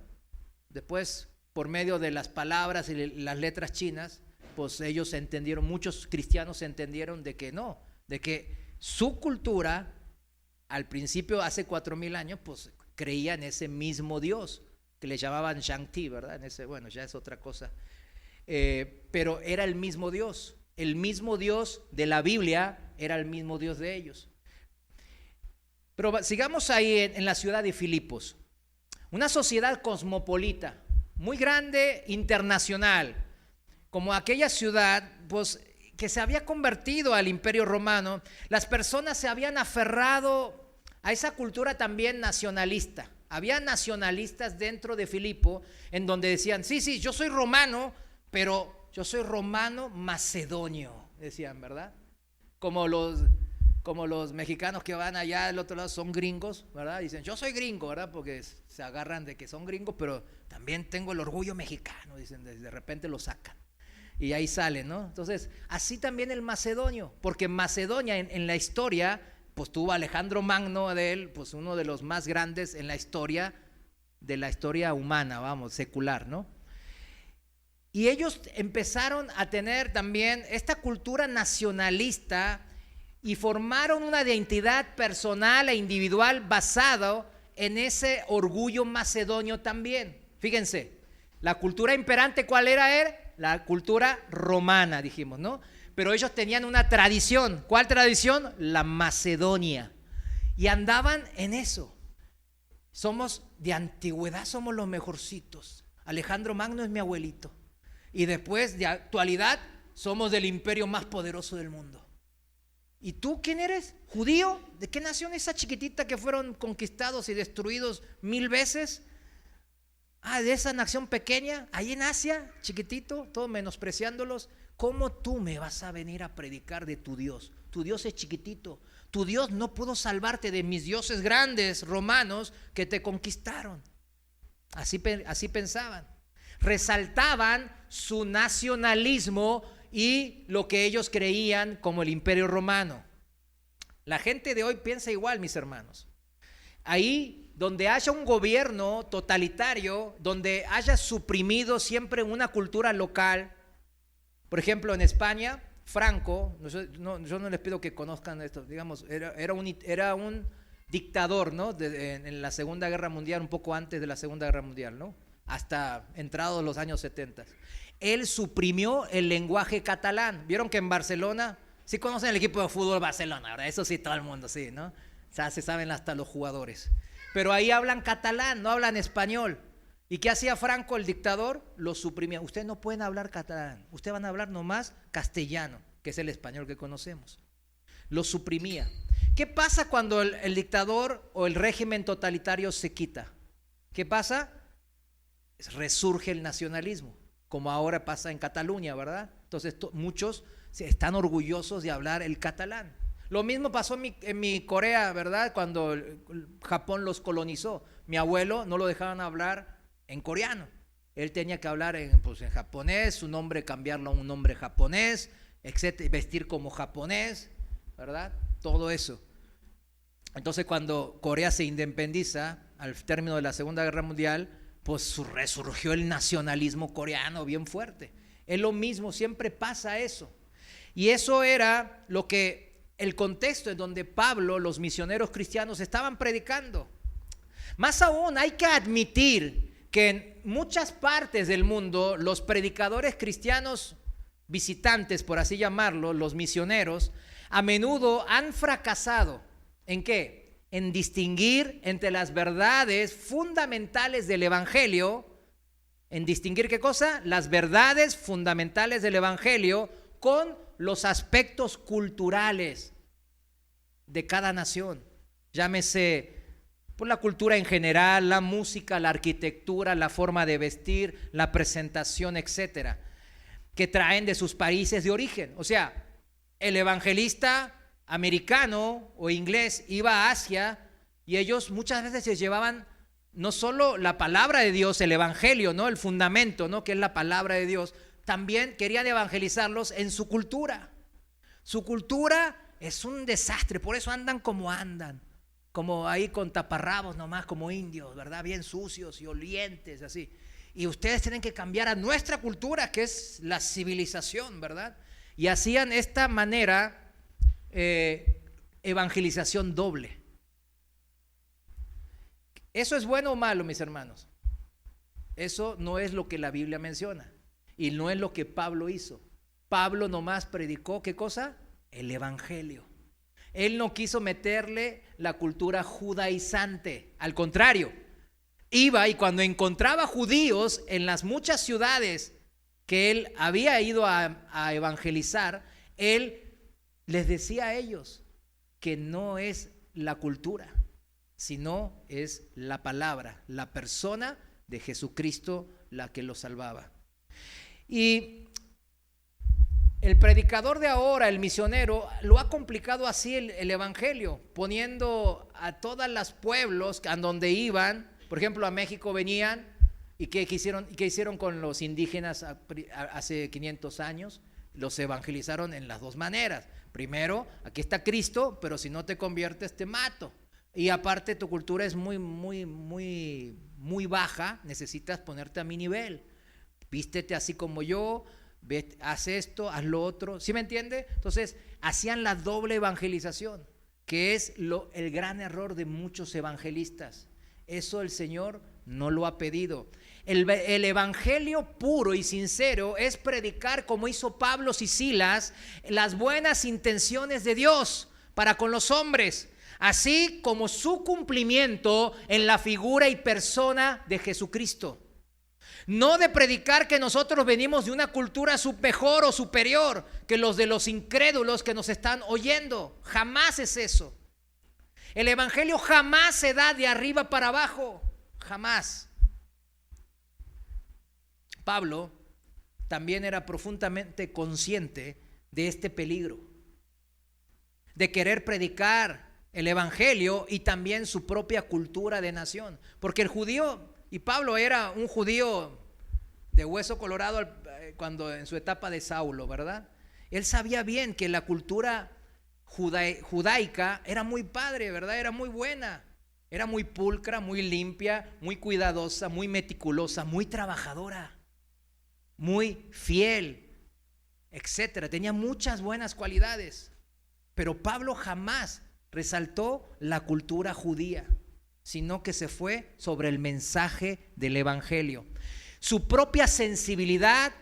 después por medio de las palabras y las letras chinas, pues ellos entendieron, muchos cristianos entendieron de que no, de que su cultura al principio hace 4,000 años pues creía en ese mismo Dios que le llamaban Shang-Ti, ¿verdad? Bueno, ya es otra cosa. Pero era el mismo Dios de la Biblia era el mismo Dios de ellos. Pero sigamos ahí en la ciudad de Filipos, una sociedad cosmopolita, muy grande, internacional, como aquella ciudad pues, que se había convertido al Imperio Romano. Las personas se habían aferrado a esa cultura también nacionalista. Había nacionalistas dentro de Filipo en donde decían, sí, yo soy romano, pero yo soy romano macedonio, decían, ¿verdad? Como los mexicanos que van allá del otro lado son gringos, ¿verdad? Dicen, yo soy gringo, ¿verdad? Porque se agarran de que son gringos, pero también tengo el orgullo mexicano, dicen, de repente lo sacan. Y ahí sale, ¿no? Entonces, así también el macedonio, porque Macedonia en la historia, pues tuvo Alejandro Magno de él, pues uno de los más grandes en la historia, de la historia humana, vamos, secular, ¿no? Y ellos empezaron a tener también esta cultura nacionalista y formaron una identidad personal e individual basado en ese orgullo macedonio también. Fíjense, la cultura imperante, ¿cuál era? La cultura romana, dijimos, ¿no? Pero ellos tenían una tradición. ¿Cuál tradición? La Macedonia. Y andaban en eso. Somos de antigüedad, somos los mejorcitos. Alejandro Magno es mi abuelito. Y después, de actualidad, somos del imperio más poderoso del mundo. ¿Y tú quién eres? ¿Judío? ¿De qué nación esa chiquitita que fueron conquistados y destruidos 1000 veces? De esa nación pequeña, ahí en Asia, chiquitito, todos menospreciándolos. ¿Cómo tú me vas a venir a predicar de tu Dios? Tu Dios es chiquitito. Tu Dios no pudo salvarte de mis dioses grandes romanos que te conquistaron. Así pensaban. Resaltaban su nacionalismo y lo que ellos creían como el imperio romano. La gente de hoy piensa igual, mis hermanos. Ahí donde haya un gobierno totalitario, donde haya suprimido siempre una cultura local, por ejemplo en España, Franco, yo no les pido que conozcan esto, digamos, era un dictador, ¿no? En la Segunda Guerra Mundial, un poco antes de la Segunda Guerra Mundial, ¿no? Hasta entrados los años 70. Él suprimió el lenguaje catalán. ¿Vieron que en Barcelona, sí conocen el equipo de fútbol Barcelona, ¿verdad? Eso sí, todo el mundo, sí, ¿no? O sea, se saben hasta los jugadores. Pero ahí hablan catalán, no hablan español. ¿Y qué hacía Franco, el dictador? Lo suprimía. Ustedes no pueden hablar catalán, ustedes van a hablar nomás castellano, que es el español que conocemos. Lo suprimía. ¿Qué pasa cuando el dictador o el régimen totalitario se quita? ¿Qué pasa? Resurge el nacionalismo, como ahora pasa en Cataluña, ¿verdad? Entonces muchos están orgullosos de hablar el catalán. Lo mismo pasó en mi Corea, ¿verdad? Cuando Japón los colonizó. Mi abuelo no lo dejaban hablar en coreano. Él tenía que hablar en japonés, su nombre cambiarlo a un nombre japonés, etcétera, vestir como japonés, ¿verdad? Todo eso. Entonces cuando Corea se independiza, al término de la Segunda Guerra Mundial, pues resurgió el nacionalismo coreano bien fuerte. Es lo mismo, siempre pasa eso. Y eso era lo que el contexto en donde Pablo, los misioneros cristianos estaban predicando. Más aún, hay que admitir que en muchas partes del mundo los predicadores cristianos visitantes, por así llamarlo, los misioneros, a menudo han fracasado. ¿En qué? En distinguir entre las verdades fundamentales del Evangelio. ¿En distinguir qué cosa? Las verdades fundamentales del Evangelio con los aspectos culturales de cada nación. Llámese por la cultura en general, la música, la arquitectura, la forma de vestir, la presentación, etcétera, que traen de sus países de origen. O sea, el evangelista americano o inglés iba a Asia y ellos muchas veces se llevaban no solo la palabra de Dios, el evangelio, ¿no? El fundamento, ¿no? Que es la palabra de Dios. También querían evangelizarlos en su cultura. Su cultura es un desastre, por eso andan, como ahí con taparrabos nomás, como indios, ¿verdad? Bien sucios y olientes, así. Y ustedes tienen que cambiar a nuestra cultura, que es la civilización, ¿verdad? Y hacían esta manera evangelización doble. ¿Eso es bueno o malo, mis hermanos? Eso no es lo que la Biblia menciona y no es lo que Pablo hizo. Pablo nomás predicó, ¿qué cosa? El evangelio. Él no quiso meterle la cultura judaizante, al contrario, iba y cuando encontraba judíos en las muchas ciudades que él había ido a evangelizar, él les decía a ellos que no es la cultura, sino es la palabra, la persona de Jesucristo la que los salvaba. Y el predicador de ahora, el misionero, lo ha complicado así el evangelio, poniendo a todos los pueblos a donde iban. Por ejemplo, a México venían y ¿qué hicieron con los indígenas hace 500 años? Los evangelizaron en las dos maneras. Primero, aquí está Cristo, pero si no te conviertes te mato. Y aparte tu cultura es muy baja, necesitas ponerte a mi nivel. Vístete así como yo, haz esto, haz lo otro. ¿Sí me entiende? Entonces, hacían la doble evangelización, que es el gran error de muchos evangelistas. Eso el Señor no lo ha pedido. El evangelio puro y sincero es predicar, como hizo Pablo y Silas, las buenas intenciones de Dios para con los hombres, así como su cumplimiento en la figura y persona de Jesucristo. No de predicar que nosotros venimos de una cultura mejor o superior que los de los incrédulos que nos están oyendo. Jamás es eso. El evangelio jamás se da de arriba para abajo. Jamás. Pablo también era profundamente consciente de este peligro, de querer predicar el evangelio y también su propia cultura de nación. Porque el judío, y Pablo era un judío de hueso colorado cuando en su etapa de Saulo, ¿verdad? Él sabía bien que la cultura judaica era muy padre, ¿verdad? Era muy buena, era muy pulcra, muy limpia, muy cuidadosa, muy meticulosa, muy trabajadora, muy fiel, etcétera. Tenía muchas buenas cualidades, pero Pablo jamás resaltó la cultura judía, sino que se fue sobre el mensaje del evangelio. Su propia sensibilidad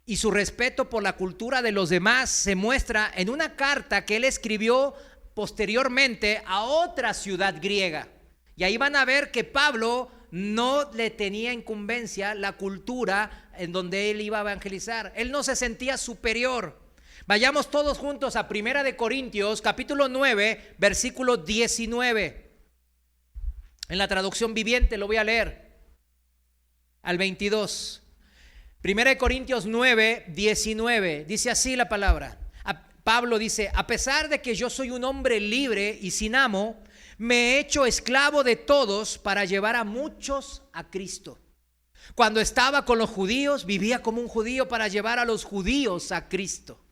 y su respeto por la cultura de los demás se muestra en una carta que él escribió posteriormente a otra ciudad griega. Y ahí van a ver que Pablo no le tenía incumbencia la cultura en donde él iba a evangelizar. Él no se sentía superior. Vayamos todos juntos a 1 de Corintios, capítulo 9, versículo 19. En la traducción viviente lo voy a leer al 22. 1 Corintios 9, 19. Dice así la palabra. Pablo dice: a pesar de que yo soy un hombre libre y sin amo, me he hecho esclavo de todos para llevar a muchos a Cristo. Cuando estaba con los judíos, vivía como un judío para llevar a los judíos a Cristo.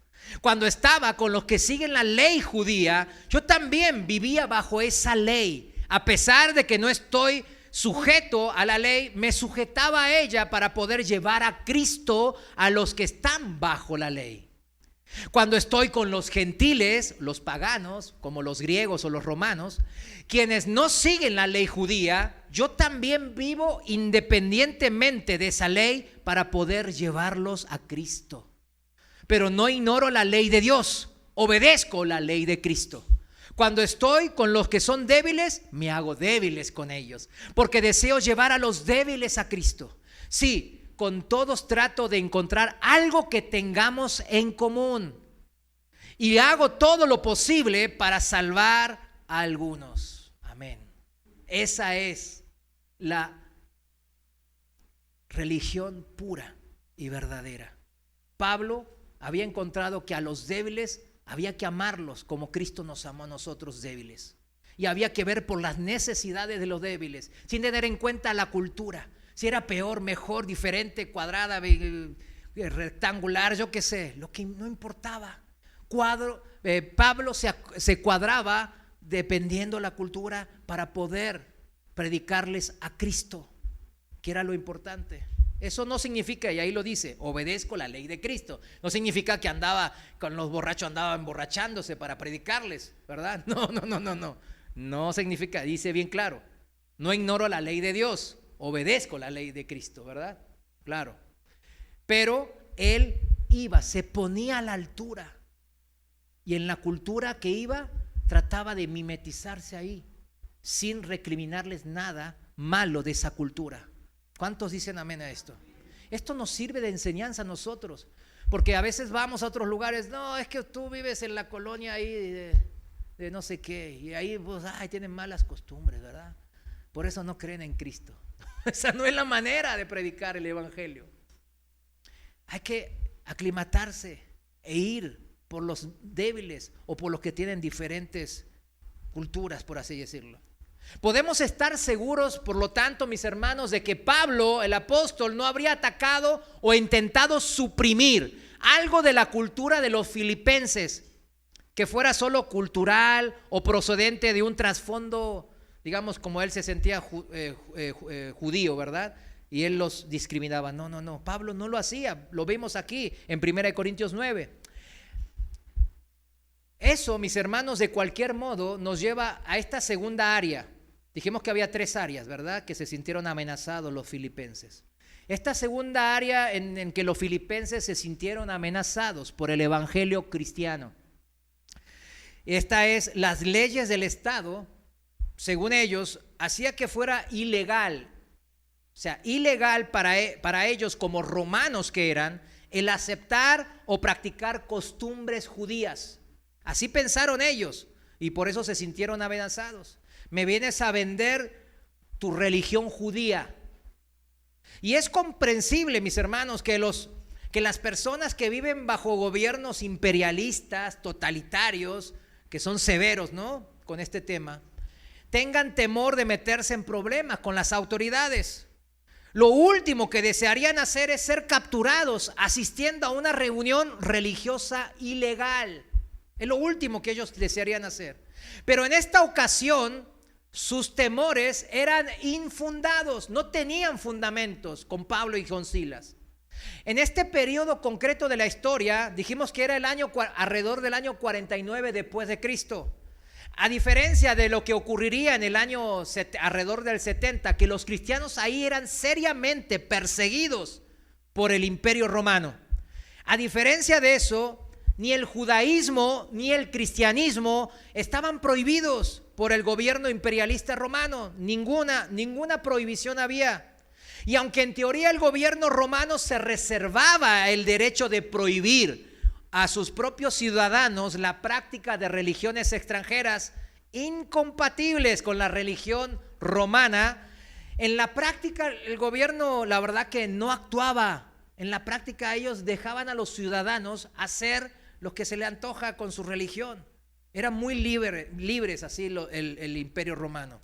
Cuando estaba con los que siguen la ley judía, yo también vivía bajo esa ley, a pesar de que no estoy sujeto a la ley, me sujetaba a ella para poder llevar a Cristo a los que están bajo la ley. Cuando estoy con los gentiles, los paganos, como los griegos o los romanos, quienes no siguen la ley judía, yo también vivo independientemente de esa ley para poder llevarlos a Cristo. Pero no ignoro la ley de Dios, obedezco la ley de Cristo. Cuando estoy con los que son débiles, me hago débiles con ellos, porque deseo llevar a los débiles a Cristo. Sí, con todos trato de encontrar algo que tengamos en común y hago todo lo posible para salvar a algunos. Amén. Esa es la religión pura y verdadera. Pablo había encontrado que a los débiles había que amarlos como Cristo nos amó a nosotros débiles. Y había que ver por las necesidades de los débiles, sin tener en cuenta la cultura. Si era peor, mejor, diferente, cuadrada, rectangular, yo qué sé, lo que no importaba. Pablo se cuadraba dependiendo la cultura para poder predicarles a Cristo, que era lo importante. Eso no significa, y ahí lo dice, obedezco la ley de Cristo. No significa que andaba con los borrachos, andaba emborrachándose para predicarles, ¿verdad? No. No significa, dice bien claro, no ignoro la ley de Dios. Obedezco la ley de Cristo, ¿verdad? Claro. Pero él se ponía a la altura. Y en la cultura que iba, trataba de mimetizarse ahí, sin recriminarles nada malo de esa cultura. ¿Cuántos dicen amén a esto? Esto nos sirve de enseñanza a nosotros. Porque a veces vamos a otros lugares, no, es que tú vives en la colonia ahí de no sé qué. Y ahí pues, tienen malas costumbres, ¿verdad? Por eso no creen en Cristo. Esa no es la manera de predicar el evangelio. Hay que aclimatarse e ir por los débiles o por los que tienen diferentes culturas, por así decirlo. Podemos estar seguros, por lo tanto, mis hermanos, de que Pablo, el apóstol, no habría atacado o intentado suprimir algo de la cultura de los filipenses que fuera solo cultural o procedente de un trasfondo, digamos, como él se sentía judío, ¿verdad? Y él los discriminaba. No, Pablo no lo hacía. Lo vemos aquí en 1 Corintios 9. Eso, mis hermanos, de cualquier modo nos lleva a esta segunda área. Dijimos que había 3 áreas, ¿verdad? Que se sintieron amenazados los filipenses. Esta segunda área en que los filipenses se sintieron amenazados por el evangelio cristiano. Esta es las leyes del Estado. Según ellos, hacía que fuera ilegal, o sea, ilegal para ellos como romanos que eran, el aceptar o practicar costumbres judías. Así pensaron ellos y por eso se sintieron amenazados. Me vienes a vender tu religión judía. Y es comprensible, mis hermanos, que las personas que viven bajo gobiernos imperialistas, totalitarios, que son severos, ¿no?, con este tema, tengan temor de meterse en problemas con las autoridades. Lo último que desearían hacer es ser capturados asistiendo a una reunión religiosa ilegal. Es lo último que ellos desearían hacer. Pero en esta ocasión, sus temores eran infundados, no tenían fundamentos con Pablo y con Silas. En este periodo concreto de la historia, dijimos que era alrededor del año 49 después de Cristo. A diferencia de lo que ocurriría en el año alrededor del 70, que los cristianos ahí eran seriamente perseguidos por el Imperio Romano. A diferencia de eso, ni el judaísmo ni el cristianismo estaban prohibidos por el gobierno imperialista romano. Ninguna prohibición había. Y aunque en teoría el gobierno romano se reservaba el derecho de prohibir a sus propios ciudadanos la práctica de religiones extranjeras incompatibles con la religión romana, en la práctica el gobierno, la verdad que no actuaba. En la práctica ellos dejaban a los ciudadanos hacer lo que se le antoja con su religión. Eran muy libres así el Imperio Romano.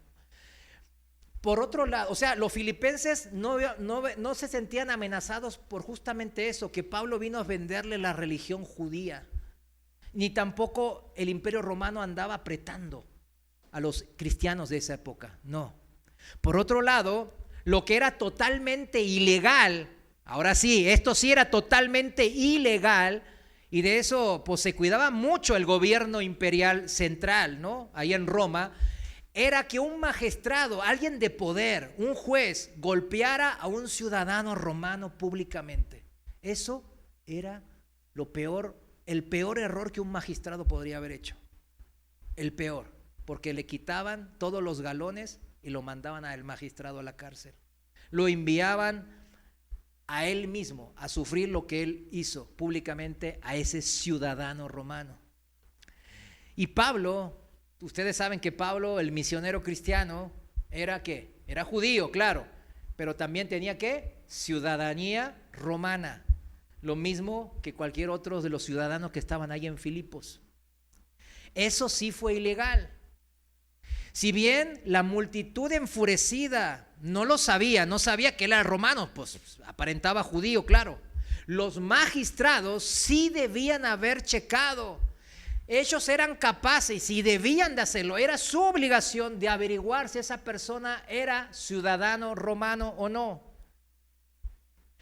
Por otro lado, o sea, los filipenses no se sentían amenazados por justamente eso, que Pablo vino a venderle la religión judía. Ni tampoco el Imperio Romano andaba apretando a los cristianos de esa época, no. Por otro lado, lo que era totalmente ilegal, ahora sí, esto sí era totalmente ilegal, y de eso pues se cuidaba mucho el gobierno imperial central, ¿no? Ahí en Roma, era que un magistrado, alguien de poder, un juez, golpeara a un ciudadano romano públicamente. Eso era lo peor, el peor error que un magistrado podría haber hecho. El peor, porque le quitaban todos los galones y lo mandaban al magistrado a la cárcel. Lo enviaban a él mismo a sufrir lo que él hizo públicamente a ese ciudadano romano. Y Pablo, ustedes saben que Pablo, el misionero cristiano, ¿era qué? Era judío, claro, pero también tenía ¿qué? Ciudadanía romana, lo mismo que cualquier otro de los ciudadanos que estaban ahí en Filipos. Eso sí fue ilegal. Si bien la multitud enfurecida no lo sabía, no sabía que era romano, pues aparentaba judío, claro. Los magistrados sí debían haber checado. Ellos eran capaces y debían de hacerlo. Era su obligación de averiguar si esa persona era ciudadano romano o no.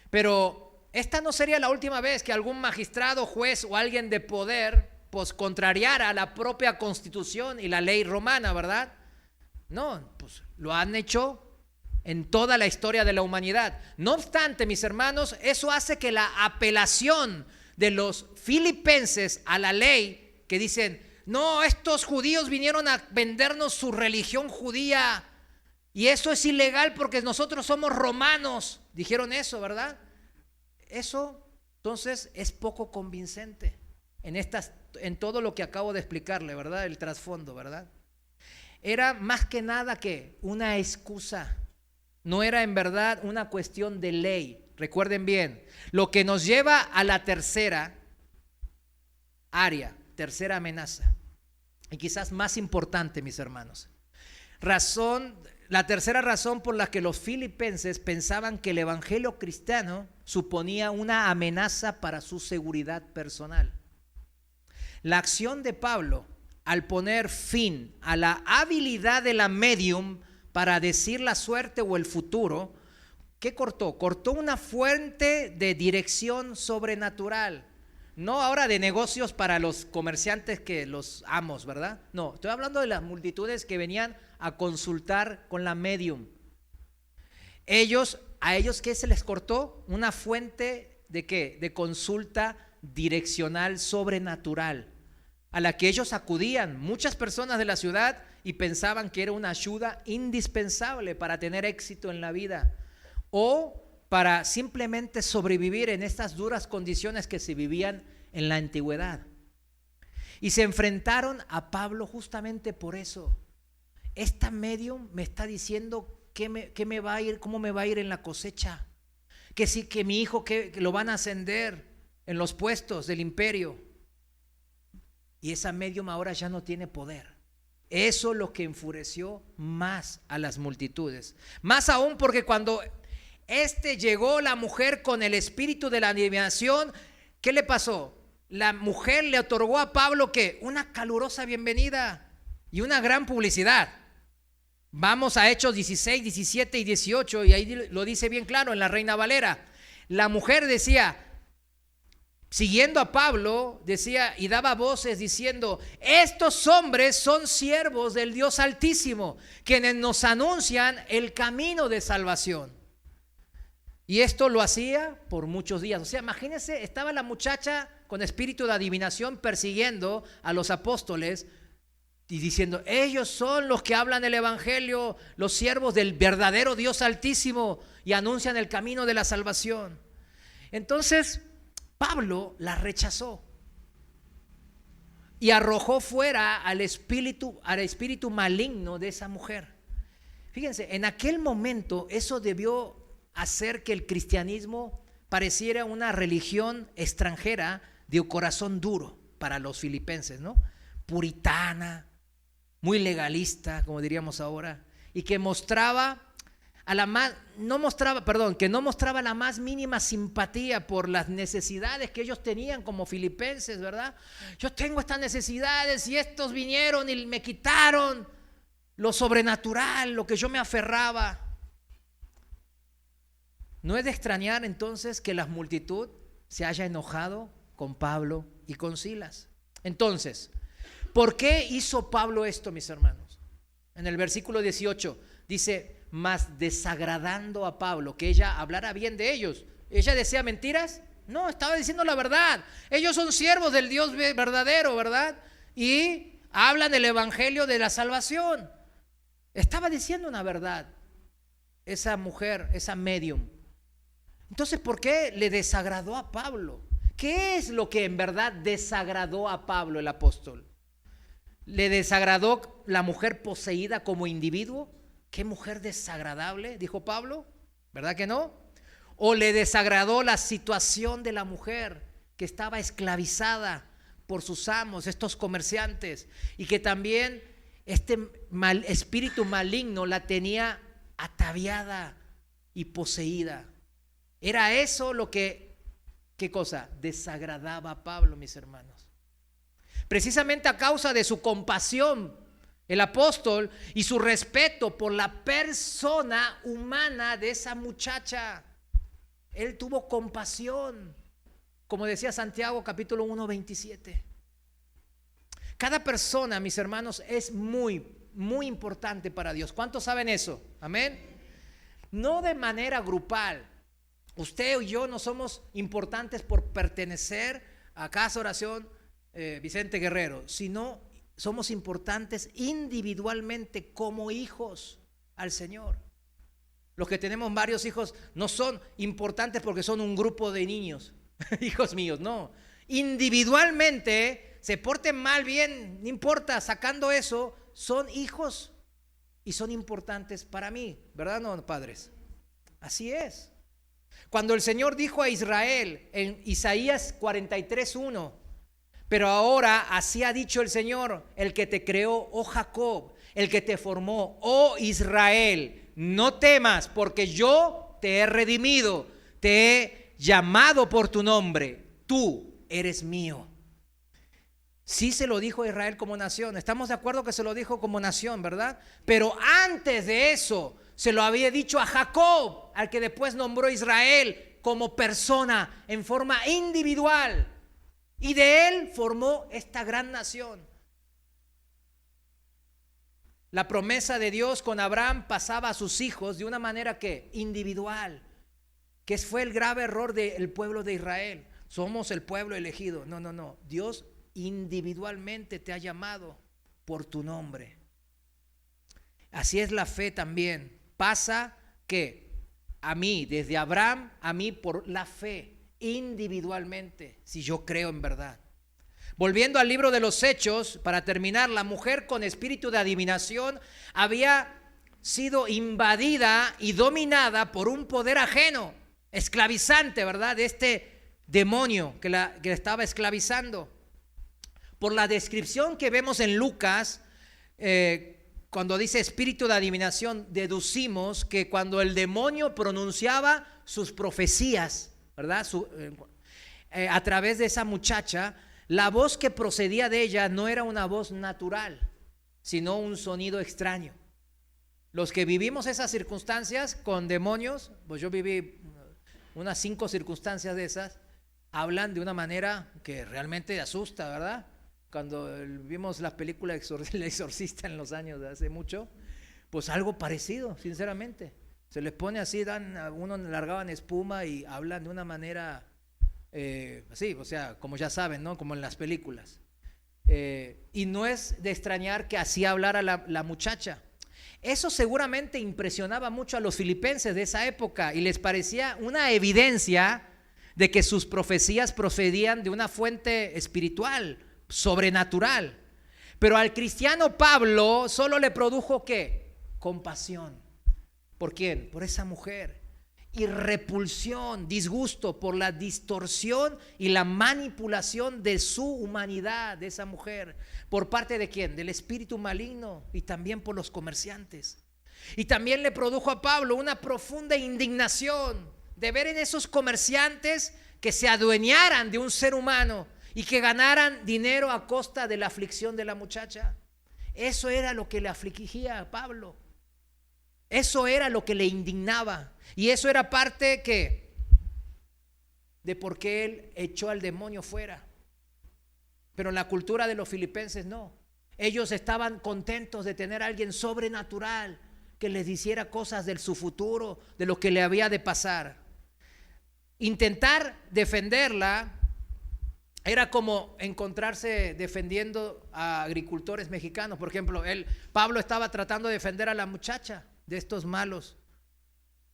Pero esta no sería la última vez que algún magistrado, juez o alguien de poder pues contrariara la propia constitución y la ley romana, ¿verdad? No, pues lo han hecho en toda la historia de la humanidad. No obstante, mis hermanos, eso hace que la apelación de los filipenses a la ley, que dicen, no, estos judíos vinieron a vendernos su religión judía y eso es ilegal porque nosotros somos romanos. Dijeron eso, ¿verdad? Eso, entonces, es poco convincente en todo lo que acabo de explicarle, ¿verdad? El trasfondo, ¿verdad? Era más que nada que una excusa. No era en verdad una cuestión de ley. Recuerden bien, lo que nos lleva a la tercera área, tercera amenaza, y quizás más importante, mis hermanos. La tercera razón por la que los filipenses pensaban que el evangelio cristiano suponía una amenaza para su seguridad personal. La acción de Pablo al poner fin a la habilidad de la medium para decir la suerte o el futuro, ¿qué cortó? Cortó una fuente de dirección sobrenatural. No ahora de negocios para los comerciantes que los amos, ¿verdad? No, estoy hablando de las multitudes que venían a consultar con la medium. ¿A ellos qué se les cortó? Una fuente ¿de qué? De consulta direccional sobrenatural, a la que ellos acudían muchas personas de la ciudad y pensaban que era una ayuda indispensable para tener éxito en la vida o para simplemente sobrevivir en estas duras condiciones que se vivían en la antigüedad. Y se enfrentaron a Pablo justamente por eso. Esta medium me está diciendo qué me va a ir, cómo me va a ir en la cosecha, que sí, que mi hijo que lo van a ascender en los puestos del imperio. Y esa medium ahora ya no tiene poder. Eso es lo que enfureció más a las multitudes. Más aún porque cuando llegó la mujer con el espíritu de la adivinación, ¿qué le pasó? La mujer le otorgó a Pablo ¿qué? Una calurosa bienvenida y una gran publicidad. Vamos a Hechos 16, 17 y 18 y ahí lo dice bien claro en la Reina Valera. La mujer decía, siguiendo a Pablo, decía y daba voces diciendo, estos hombres son siervos del Dios Altísimo, quienes nos anuncian el camino de salvación. Y esto lo hacía por muchos días. O sea, imagínense, estaba la muchacha con espíritu de adivinación persiguiendo a los apóstoles y diciendo, ellos son los que hablan el evangelio, los siervos del verdadero Dios Altísimo y anuncian el camino de la salvación. Entonces Pablo la rechazó y arrojó fuera al espíritu maligno de esa mujer. Fíjense, en aquel momento eso debió hacer que el cristianismo pareciera una religión extranjera de corazón duro para los filipenses, ¿no? Puritana, muy legalista, como diríamos ahora, y que no mostraba la más mínima simpatía por las necesidades que ellos tenían como filipenses, ¿verdad? Yo tengo estas necesidades y estos vinieron y me quitaron. lo sobrenatural, lo que yo me aferraba. No es de extrañar entonces que la multitud se haya enojado con Pablo y con Silas. Entonces, ¿por qué hizo Pablo esto, mis hermanos? En el versículo 18 dice, mas desagradando a Pablo, que ella hablara bien de ellos. ¿Ella decía mentiras? No, estaba diciendo la verdad. Ellos son siervos del Dios verdadero, ¿verdad? Y hablan del evangelio de la salvación. Estaba diciendo una verdad esa mujer, esa medium. Entonces, ¿por qué le desagradó a Pablo? ¿Qué es lo que en verdad desagradó a Pablo el apóstol? ¿Le desagradó la mujer poseída como individuo? ¿Qué mujer desagradable? Dijo Pablo. ¿Verdad que no? ¿O le desagradó la situación de la mujer que estaba esclavizada por sus amos, estos comerciantes, y que también este espíritu maligno la tenía ataviada y poseída? Era eso lo que, ¿qué cosa? Desagradaba a Pablo, mis hermanos. Precisamente a causa de su compasión, el apóstol, y su respeto por la persona humana de esa muchacha, él tuvo compasión, como decía Santiago capítulo 1, 27. Cada persona, mis hermanos, es muy, muy importante para Dios. ¿Cuántos saben eso? Amén. No de manera grupal. Usted y yo no somos importantes por pertenecer a Casa Oración Vicente Guerrero, sino somos importantes individualmente como hijos al Señor. Los que tenemos varios hijos no son importantes porque son un grupo de niños, hijos míos, no. Individualmente, se porten mal, bien, no importa, sacando eso, son hijos y son importantes para mí, ¿verdad, no, padres? Así es. Cuando el Señor dijo a Israel en Isaías 43:1, pero ahora así ha dicho el Señor, el que te creó, oh Jacob, el que te formó, oh Israel, no temas, porque yo te he redimido, te he llamado por tu nombre, tú eres mío. Sí se lo dijo a Israel como nación, estamos de acuerdo que se lo dijo como nación, ¿verdad? Pero antes de eso, se lo había dicho a Jacob, al que después nombró Israel como persona en forma individual. Y de él formó esta gran nación. La promesa de Dios con Abraham pasaba a sus hijos de una manera que individual, que fue el grave error del pueblo de Israel. Somos el pueblo elegido. No. Dios individualmente te ha llamado por tu nombre. Así es la fe también. Pasa que a mí, desde Abraham, a mí por la fe, individualmente, si yo creo en verdad. Volviendo al libro de los Hechos, para terminar, la mujer con espíritu de adivinación había sido invadida y dominada por un poder ajeno, esclavizante, ¿verdad? De este demonio que la estaba esclavizando. Por la descripción que vemos en Lucas, cuando dice espíritu de adivinación, deducimos que cuando el demonio pronunciaba sus profecías, ¿verdad? A través de esa muchacha, la voz que procedía de ella no era una voz natural, sino un sonido extraño. Los que vivimos esas circunstancias con demonios, pues yo viví unas 5 circunstancias de esas, hablan de una manera que realmente asusta, ¿verdad? Cuando vimos la película El Exorcista en los años de hace mucho, pues algo parecido, sinceramente. Se les pone así, uno largaban espuma y hablan de una manera así, o sea, como ya saben, ¿no? Como en las películas. Y no es de extrañar que así hablara la muchacha. Eso seguramente impresionaba mucho a los filipenses de esa época y les parecía una evidencia de que sus profecías procedían de una fuente espiritual, sobrenatural. Pero al cristiano Pablo solo le produjo ¿qué? Compasión. ¿Por quién? Por esa mujer. Y repulsión, disgusto por la distorsión y la manipulación de su humanidad, de esa mujer. ¿Por parte de quién? Del espíritu maligno y también por los comerciantes. Y también le produjo a Pablo una profunda indignación de ver en esos comerciantes que se adueñaran de un ser humano y que ganaran dinero a costa de la aflicción de la muchacha. Eso era lo que le afligía a Pablo. Eso era lo que le indignaba. Y eso era parte de por qué él echó al demonio fuera. Pero en la cultura de los filipenses no. Ellos estaban contentos de tener a alguien sobrenatural que les hiciera cosas de su futuro, de lo que le había de pasar. Intentar defenderla era como encontrarse defendiendo a agricultores mexicanos. Por ejemplo, Pablo estaba tratando de defender a la muchacha de estos malos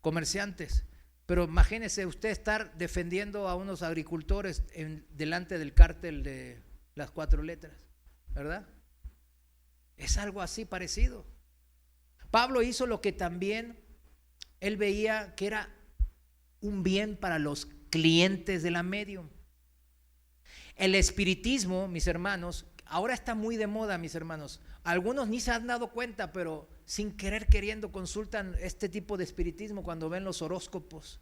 comerciantes. Pero imagínese usted estar defendiendo a unos agricultores delante del cártel de las 4 letras, ¿verdad? Es algo así parecido. Pablo hizo lo que también él veía que era un bien para los clientes de la medium. El espiritismo, mis hermanos, ahora está muy de moda, mis hermanos. Algunos ni se han dado cuenta, pero sin querer queriendo consultan este tipo de espiritismo cuando ven los horóscopos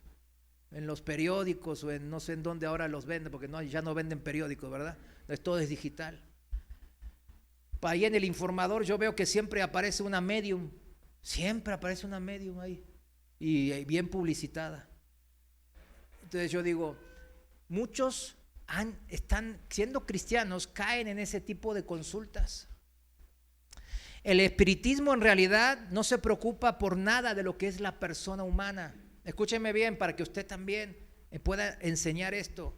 en los periódicos o en no sé en dónde ahora los venden, porque ya no venden periódicos, ¿verdad? Todo es digital. Ahí en el Informador yo veo que siempre aparece una medium, siempre aparece una medium ahí y bien publicitada. Entonces yo digo, muchos están siendo cristianos, caen en ese tipo de consultas. El espiritismo en realidad no se preocupa por nada de lo que es la persona humana. Escúcheme bien para que usted también pueda enseñar esto.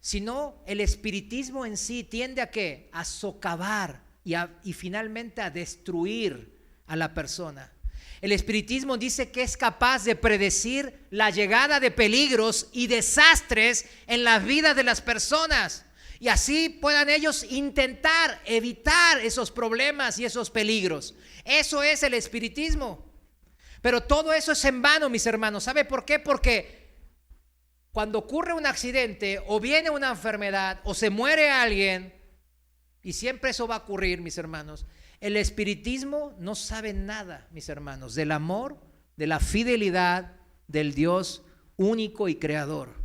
Sino el espiritismo en sí tiende a ¿qué? A socavar y finalmente a destruir a la persona. El espiritismo dice que es capaz de predecir la llegada de peligros y desastres en la vida de las personas. Y así puedan ellos intentar evitar esos problemas y esos peligros. Eso es el espiritismo. Pero todo eso es en vano, mis hermanos. ¿Sabe por qué? Porque cuando ocurre un accidente o viene una enfermedad o se muere alguien, y siempre eso va a ocurrir, mis hermanos, el espiritismo no sabe nada, mis hermanos, del amor, de la fidelidad del Dios único y creador,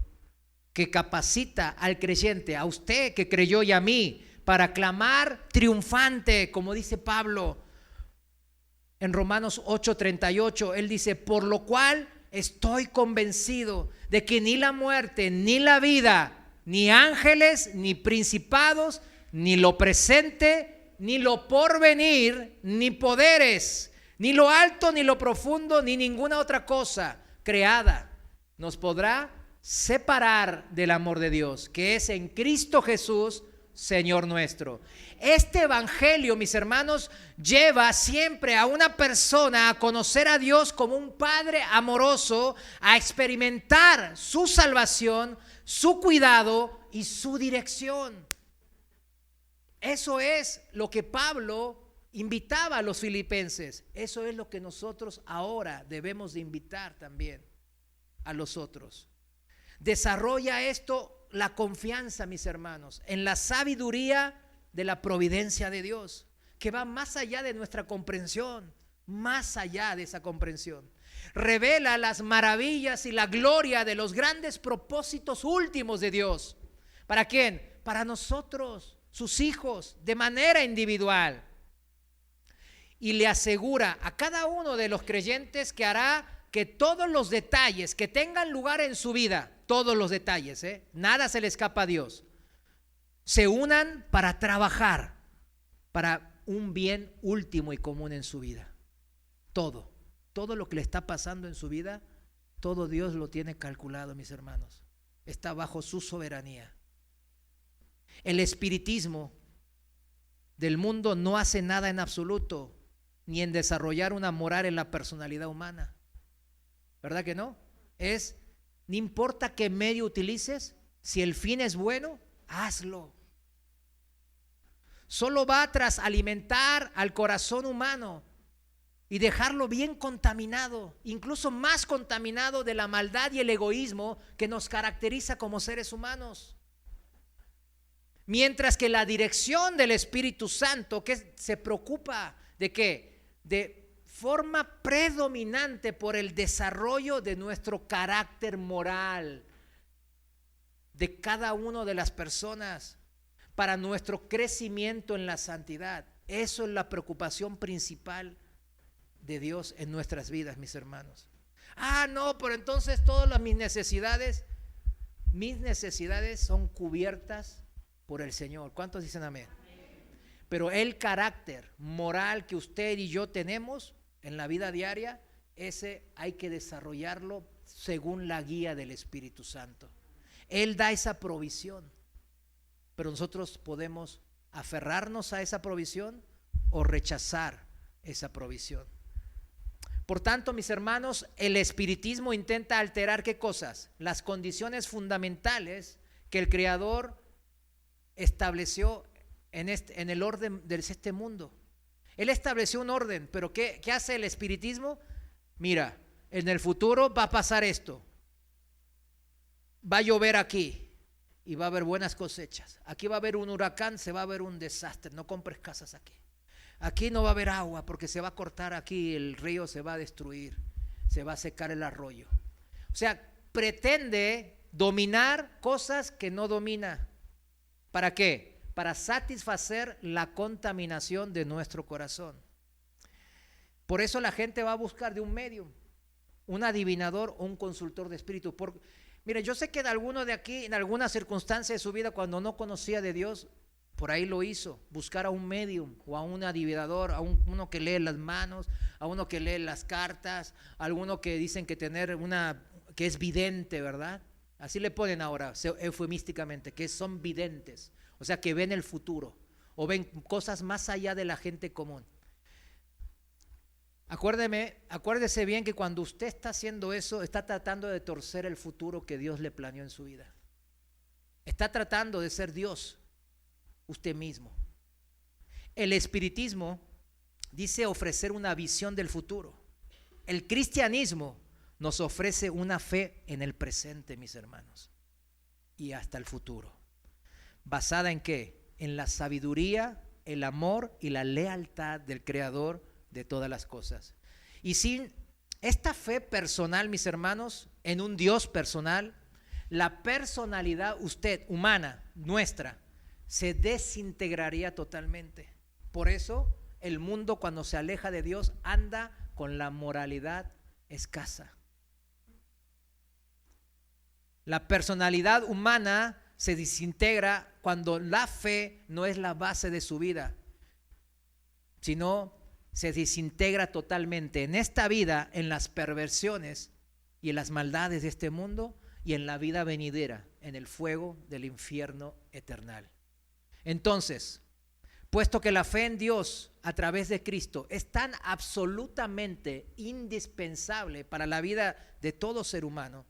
que capacita al creyente, a usted que creyó y a mí, para clamar triunfante, como dice Pablo en Romanos 8:38. Él dice, por lo cual estoy convencido de que ni la muerte, ni la vida, ni ángeles, ni principados, ni lo presente, ni lo porvenir, ni poderes, ni lo alto, ni lo profundo, ni ninguna otra cosa creada nos podrá separar del amor de Dios, que es en Cristo Jesús, Señor nuestro. Este evangelio, mis hermanos, lleva siempre a una persona a conocer a Dios como un Padre amoroso, a experimentar su salvación, su cuidado y su dirección. Eso es lo que Pablo invitaba a los filipenses. Eso es lo que nosotros ahora debemos de invitar también a los otros. Desarrolla esto, la confianza, mis hermanos, en la sabiduría de la providencia de Dios, que va más allá de nuestra comprensión, más allá de esa comprensión. Revela las maravillas y la gloria de los grandes propósitos últimos de Dios. ¿Para quién? Para nosotros, sus hijos, de manera individual. Y le asegura a cada uno de los creyentes que hará que todos los detalles que tengan lugar en su vida, todos los detalles, nada se le escapa a Dios, se unan para trabajar para un bien último y común en su vida. Todo lo que le está pasando en su vida, todo Dios lo tiene calculado, mis hermanos. Está bajo su soberanía. El espiritismo del mundo no hace nada en absoluto, ni en desarrollar una moral en la personalidad humana. ¿Verdad que no? No importa qué medio utilices, si el fin es bueno, hazlo. Solo va tras alimentar al corazón humano y dejarlo bien contaminado, incluso más contaminado de la maldad y el egoísmo que nos caracteriza como seres humanos. Mientras que la dirección del Espíritu Santo, que se preocupa de qué, de forma predominante por el desarrollo de nuestro carácter moral de cada una de las personas, para nuestro crecimiento en la santidad. Eso es la preocupación principal de Dios en nuestras vidas, mis hermanos. No, pero entonces todas mis necesidades son cubiertas por el Señor. ¿Cuántos dicen amén? Pero el carácter moral que usted y yo tenemos en la vida diaria, ese hay que desarrollarlo según la guía del Espíritu Santo. Él da esa provisión, pero nosotros podemos aferrarnos a esa provisión o rechazar esa provisión. Por tanto, mis hermanos, el espiritismo intenta alterar ¿qué cosas? Las condiciones fundamentales que el Creador estableció en el orden de este mundo. Él estableció un orden, pero ¿qué hace el espiritismo? Mira, en el futuro va a pasar esto. Va a llover aquí y va a haber buenas cosechas. Aquí va a haber un huracán, se va a ver un desastre. No compres casas aquí. Aquí no va a haber agua porque se va a cortar aquí, el río se va a destruir, se va a secar el arroyo. O sea, pretende dominar cosas que no domina. ¿Para qué? Para satisfacer la contaminación de nuestro corazón. Por eso la gente va a buscar de un medium, un adivinador o un consultor de espíritu. Mire, yo sé que en alguno de aquí, en alguna circunstancia de su vida, cuando no conocía de Dios, por ahí lo hizo, buscar a un medium o a un adivinador, a uno que lee las manos, a uno que lee las cartas, a alguno que dicen que que es vidente, ¿verdad? Así le ponen ahora, eufemísticamente, que son videntes, o sea, que ven el futuro o ven cosas más allá de la gente común. Acuérdese bien que cuando usted está haciendo eso, está tratando de torcer el futuro que Dios le planeó en su vida. Está tratando de ser Dios usted mismo. El espiritismo dice ofrecer una visión del futuro. El cristianismo nos ofrece una fe en el presente, mis hermanos, y hasta el futuro. ¿Basada en qué? En la sabiduría, el amor y la lealtad del Creador de todas las cosas. Y sin esta fe personal, mis hermanos, en un Dios personal, la personalidad humana, nuestra, se desintegraría totalmente. Por eso el mundo, cuando se aleja de Dios, anda con la moralidad escasa. La personalidad humana se desintegra cuando la fe no es la base de su vida, sino se desintegra totalmente en esta vida, en las perversiones y en las maldades de este mundo y en la vida venidera, en el fuego del infierno eternal. Entonces, puesto que la fe en Dios a través de Cristo es tan absolutamente indispensable para la vida de todo ser humano,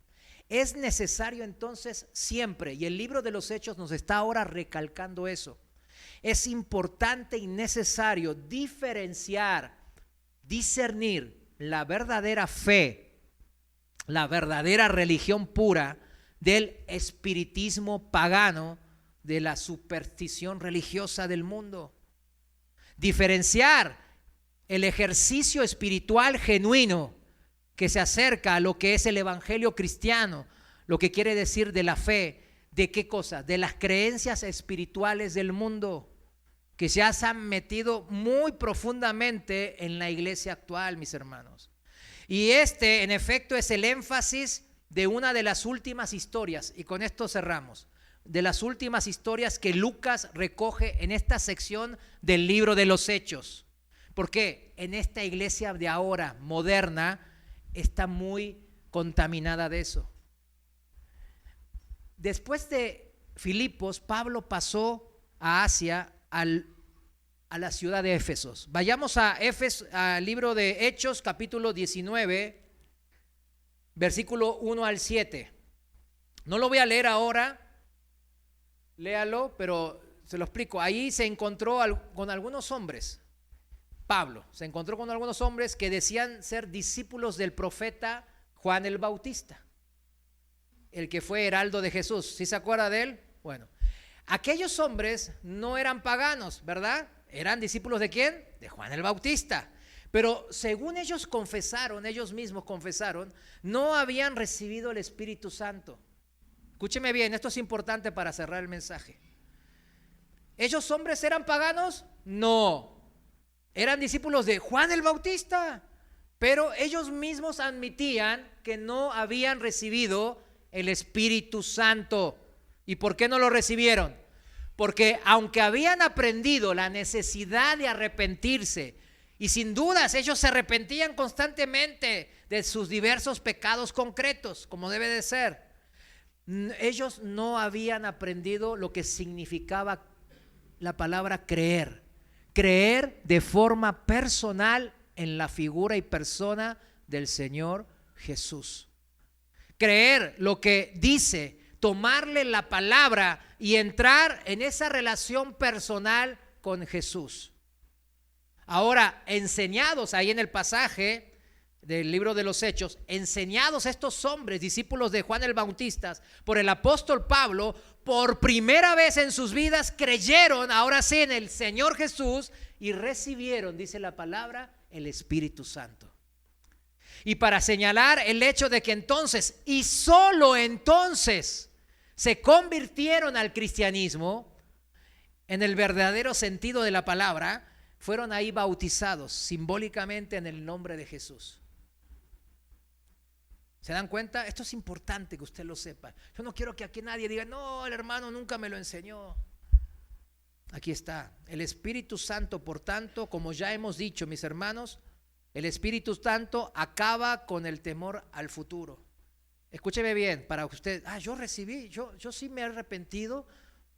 es necesario entonces siempre, y el libro de los Hechos nos está ahora recalcando eso, es importante y necesario diferenciar, discernir la verdadera fe, la verdadera religión pura del espiritismo pagano, de la superstición religiosa del mundo. Diferenciar el ejercicio espiritual genuino que se acerca a lo que es el evangelio cristiano, lo que quiere decir de la fe, ¿de qué cosa? De las creencias espirituales del mundo que se han metido muy profundamente en la iglesia actual, mis hermanos. Y en efecto, es el énfasis de una de las últimas historias, y con esto cerramos, de las últimas historias que Lucas recoge en esta sección del libro de los Hechos. Porque en esta iglesia de ahora, moderna, está muy contaminada de eso. Después de Filipos, Pablo pasó a Asia, a la ciudad de Éfesos. Vayamos al libro de Hechos, capítulo 19, versículo 1 al 7. No lo voy a leer ahora, léalo, pero se lo explico. Ahí se encontró con algunos hombres. Pablo se encontró con algunos hombres que decían ser discípulos del profeta Juan el Bautista, el que fue heraldo de Jesús. ¿Sí se acuerda de él? Bueno, aquellos hombres no eran paganos, ¿verdad? ¿Eran discípulos de quién? De Juan el Bautista. Pero según ellos mismos confesaron, no habían recibido el Espíritu Santo. Escúcheme bien, esto es importante para cerrar el mensaje. ¿Esos hombres eran paganos? No. eran discípulos de Juan el Bautista, pero ellos mismos admitían que no habían recibido el Espíritu Santo. ¿Y por qué no lo recibieron? Porque aunque habían aprendido la necesidad de arrepentirse, y sin dudas ellos se arrepentían constantemente de sus diversos pecados concretos, como debe de ser, ellos no habían aprendido lo que significaba la palabra creer. Creer de forma personal en la figura y persona del Señor Jesús. Creer lo que dice, tomarle la palabra y entrar en esa relación personal con Jesús. Ahora, enseñados ahí en el pasaje del libro de los Hechos, enseñados estos hombres, discípulos de Juan el Bautista, por el apóstol Pablo, por primera vez en sus vidas creyeron ahora sí en el Señor Jesús y recibieron, dice la palabra, el Espíritu Santo. Y para señalar el hecho de que entonces, y solo entonces, se convirtieron al cristianismo en el verdadero sentido de la palabra, fueron ahí bautizados simbólicamente en el nombre de Jesús. ¿Se dan cuenta? Esto es importante que usted lo sepa. Yo no quiero que aquí nadie diga, no, el hermano nunca me lo enseñó. Aquí está. El Espíritu Santo, por tanto, como ya hemos dicho, mis hermanos, el Espíritu Santo acaba con el temor al futuro. Escúcheme bien, para usted, yo recibí, yo sí me he arrepentido,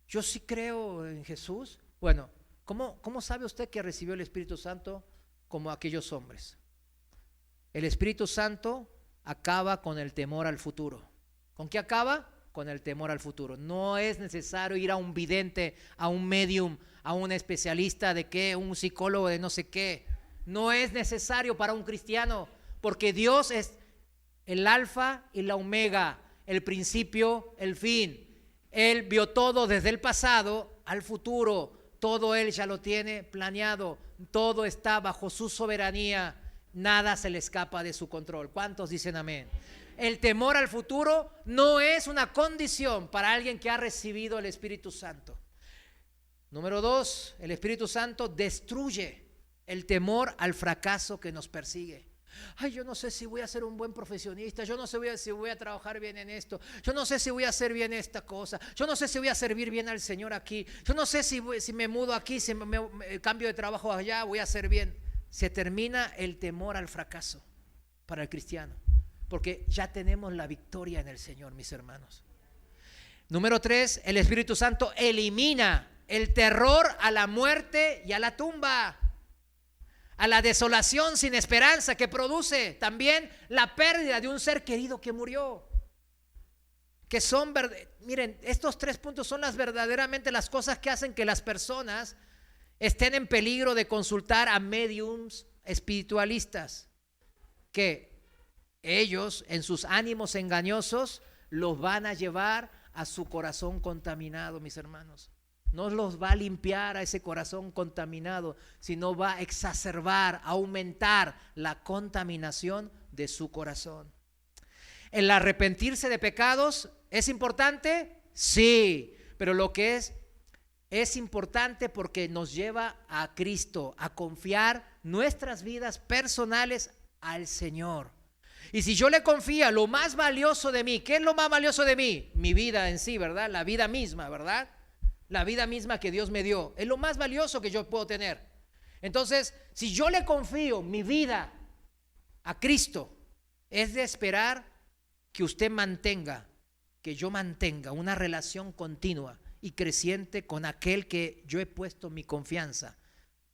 yo sí creo en Jesús. Bueno, ¿cómo sabe usted que recibió el Espíritu Santo como aquellos hombres? El Espíritu Santo acaba con el temor al futuro. ¿Con qué acaba? Con el temor al futuro. No es necesario ir a un vidente, a un medium, a un especialista de qué, un psicólogo de no sé qué. No es necesario para un cristiano, porque Dios es el alfa y la omega, el principio, el fin. Él vio todo desde el pasado al futuro. Todo Él ya lo tiene planeado. Todo está bajo su soberanía. Nada se le escapa de su control. ¿Cuántos dicen amén? El temor al futuro no es una condición para alguien que ha recibido el Espíritu Santo. Número 2, el Espíritu Santo destruye el temor al fracaso que nos persigue. Yo no sé si voy a ser un buen profesionista, yo no sé si voy a trabajar bien en esto, yo no sé si voy a hacer bien esta cosa, yo no sé si voy a servir bien al Señor aquí, yo no sé si me mudo aquí, si me cambio de trabajo allá, voy a hacer bien. Se termina el temor al fracaso para el cristiano, porque ya tenemos la victoria en el Señor, mis hermanos. Número 3, el Espíritu Santo elimina el terror a la muerte y a la tumba, a la desolación sin esperanza que produce también la pérdida de un ser querido que murió. Que son, miren, estos 3 puntos son verdaderamente las cosas que hacen que las personas estén en peligro de consultar a mediums espiritualistas, que ellos en sus ánimos engañosos los van a llevar a su corazón contaminado, mis hermanos. No los va a limpiar a ese corazón contaminado, sino va a exacerbar, aumentar la contaminación de su corazón. ¿El arrepentirse de pecados es importante? Sí, pero lo que es importante porque nos lleva a Cristo, a confiar nuestras vidas personales al Señor. Y si yo le confío lo más valioso de mí, ¿qué es lo más valioso de mí? Mi vida en sí, ¿verdad? La vida misma, ¿verdad? La vida misma que Dios me dio, es lo más valioso que yo puedo tener. Entonces, si yo le confío mi vida a Cristo, es de esperar que usted que yo mantenga una relación continua y creciente con aquel que yo he puesto mi confianza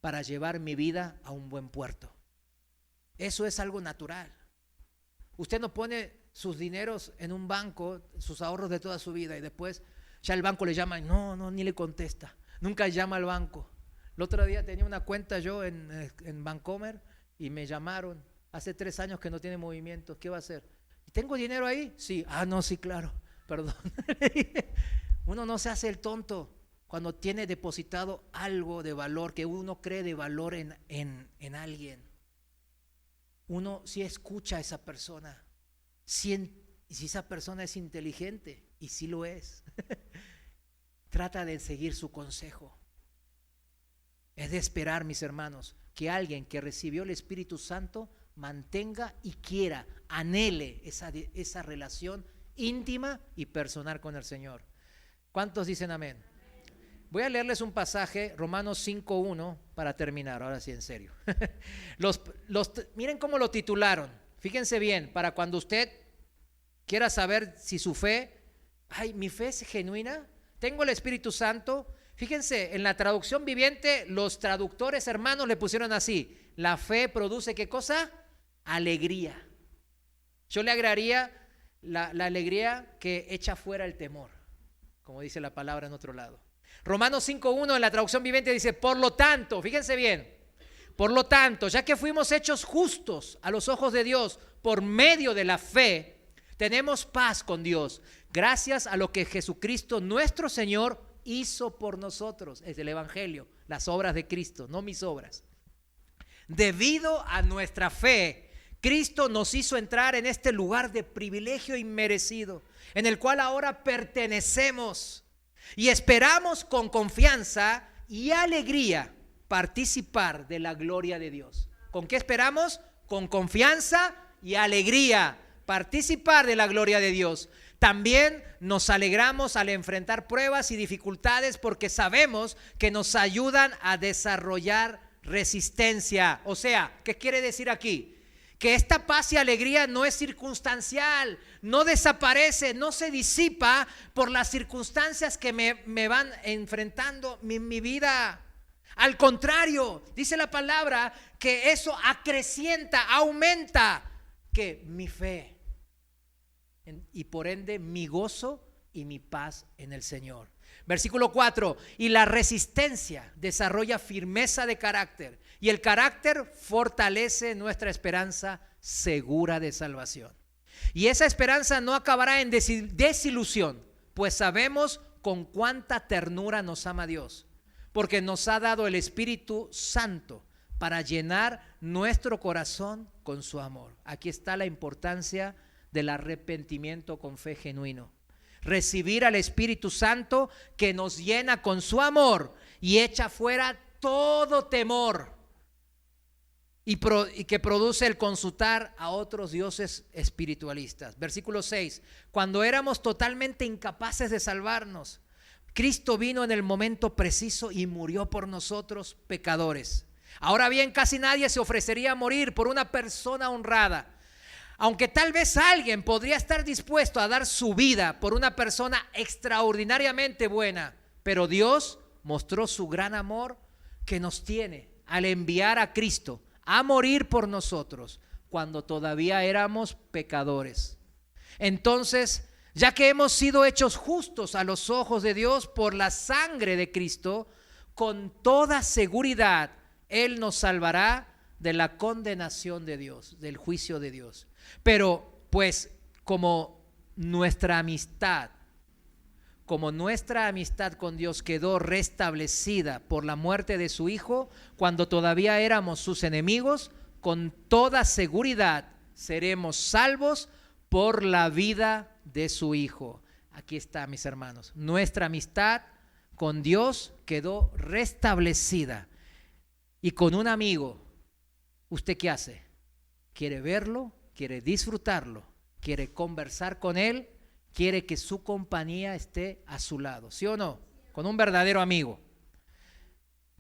para llevar mi vida a un buen puerto. Eso es algo natural. Usted no pone sus dineros en un banco, sus ahorros de toda su vida, y después ya el banco le llama y no, ni le contesta. Nunca llama al banco. El otro día tenía una cuenta yo en Bancomer y me llamaron. Hace 3 años que no tiene movimiento. ¿Qué va a hacer? ¿Tengo dinero ahí? Sí. No, sí, claro. Perdón. Uno no se hace el tonto cuando tiene depositado algo de valor, que uno cree de valor en alguien. Uno sí escucha a esa persona. Si esa persona es inteligente, y sí lo es, trata de seguir su consejo. Es de esperar, mis hermanos, que alguien que recibió el Espíritu Santo mantenga y quiera, anhele esa relación íntima y personal con el Señor. ¿Cuántos dicen amén? Voy a leerles un pasaje, Romanos 5:1, para terminar, ahora sí en serio. Miren cómo lo titularon, fíjense bien, para cuando usted quiera saber si su fe, mi fe es genuina, tengo el Espíritu Santo. Fíjense, en la traducción viviente, los traductores hermanos le pusieron así: la fe produce, ¿qué cosa? Alegría. Yo le agregaría la alegría que echa fuera el temor, como dice la palabra en otro lado. Romanos 5:1 en la traducción viviente dice: por lo tanto, fíjense bien, por lo tanto, ya que fuimos hechos justos a los ojos de Dios por medio de la fe, tenemos paz con Dios, gracias a lo que Jesucristo nuestro Señor hizo por nosotros. Es el Evangelio, las obras de Cristo, no mis obras. Debido a nuestra fe, Cristo nos hizo entrar en este lugar de privilegio inmerecido, en el cual ahora pertenecemos y esperamos con confianza y alegría participar de la gloria de Dios. ¿Con qué esperamos? Con confianza y alegría participar de la gloria de Dios. También nos alegramos al enfrentar pruebas y dificultades porque sabemos que nos ayudan a desarrollar resistencia. O sea, ¿qué quiere decir aquí? Que esta paz y alegría no es circunstancial, no desaparece, no se disipa por las circunstancias que me van enfrentando en mi vida. Al contrario, dice la palabra que eso acrecienta, aumenta que mi fe y por ende mi gozo y mi paz en el Señor. Versículo 4, y la resistencia desarrolla firmeza de carácter y el carácter fortalece nuestra esperanza segura de salvación. Y esa esperanza no acabará en desilusión, pues sabemos con cuánta ternura nos ama Dios, porque nos ha dado el Espíritu Santo para llenar nuestro corazón con su amor. Aquí está la importancia del arrepentimiento con fe genuino. Recibir al Espíritu Santo que nos llena con su amor y echa fuera todo temor y que produce el consultar a otros dioses espiritualistas. Versículo 6, cuando éramos totalmente incapaces de salvarnos, Cristo vino en el momento preciso y murió por nosotros pecadores. Ahora bien, casi nadie se ofrecería a morir por una persona honrada. Aunque tal vez alguien podría estar dispuesto a dar su vida por una persona extraordinariamente buena, pero Dios mostró su gran amor que nos tiene al enviar a Cristo a morir por nosotros cuando todavía éramos pecadores. Entonces, ya que hemos sido hechos justos a los ojos de Dios por la sangre de Cristo, con toda seguridad Él nos salvará de la condenación de Dios, del juicio de Dios. Pero pues como nuestra amistad con Dios quedó restablecida por la muerte de su Hijo, cuando todavía éramos sus enemigos, con toda seguridad seremos salvos por la vida de su Hijo. Aquí está, mis hermanos, nuestra amistad con Dios quedó restablecida. Y con un amigo, ¿usted qué hace? ¿Quiere verlo? ¿Quiere disfrutarlo? ¿Quiere conversar con él? ¿Quiere que su compañía esté a su lado? ¿Sí o no? Con un verdadero amigo.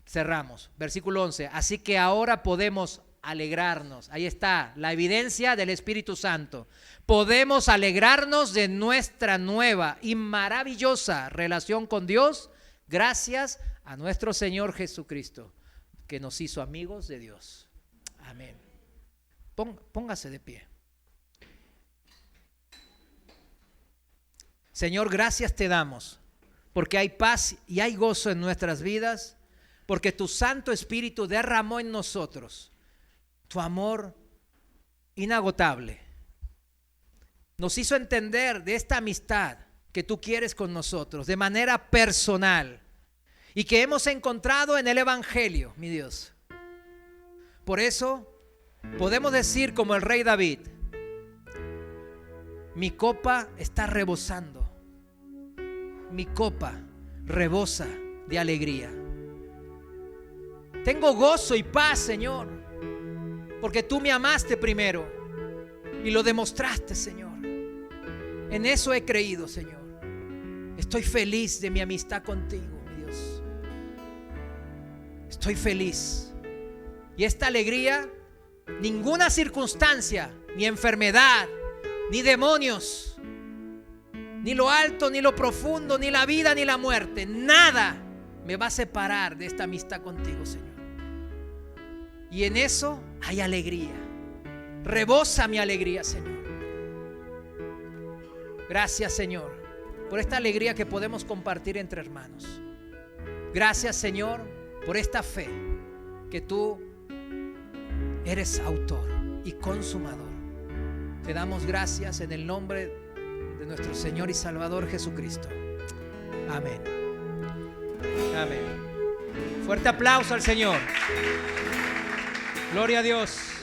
Cerramos. Versículo 11. Así que ahora podemos alegrarnos. Ahí está la evidencia del Espíritu Santo. Podemos alegrarnos de nuestra nueva y maravillosa relación con Dios gracias a nuestro Señor Jesucristo, que nos hizo amigos de Dios. Amén. Póngase de pie. Señor, gracias te damos, porque hay paz y hay gozo en nuestras vidas, porque tu Santo Espíritu derramó en nosotros tu amor inagotable. Nos hizo entender de esta amistad que tú quieres con nosotros de manera personal y que hemos encontrado en el Evangelio, mi Dios. Por eso podemos decir como el rey David: mi copa está rebosando, mi copa rebosa de alegría. Tengo gozo y paz, Señor, porque tú me amaste primero y lo demostraste, Señor. En eso he creído, Señor. Estoy feliz de mi amistad contigo, mi Dios. Estoy feliz. Y esta alegría, ninguna circunstancia, ni enfermedad, ni demonios, ni lo alto, ni lo profundo, ni la vida, ni la muerte, nada me va a separar de esta amistad contigo, Señor. Y en eso hay alegría. Rebosa mi alegría, Señor. Gracias, Señor, por esta alegría que podemos compartir entre hermanos. Gracias, Señor, por esta fe que tú eres autor y consumador. Te damos gracias en el nombre de nuestro Señor y Salvador Jesucristo. Amén. Amén. Fuerte aplauso al Señor. Gloria a Dios.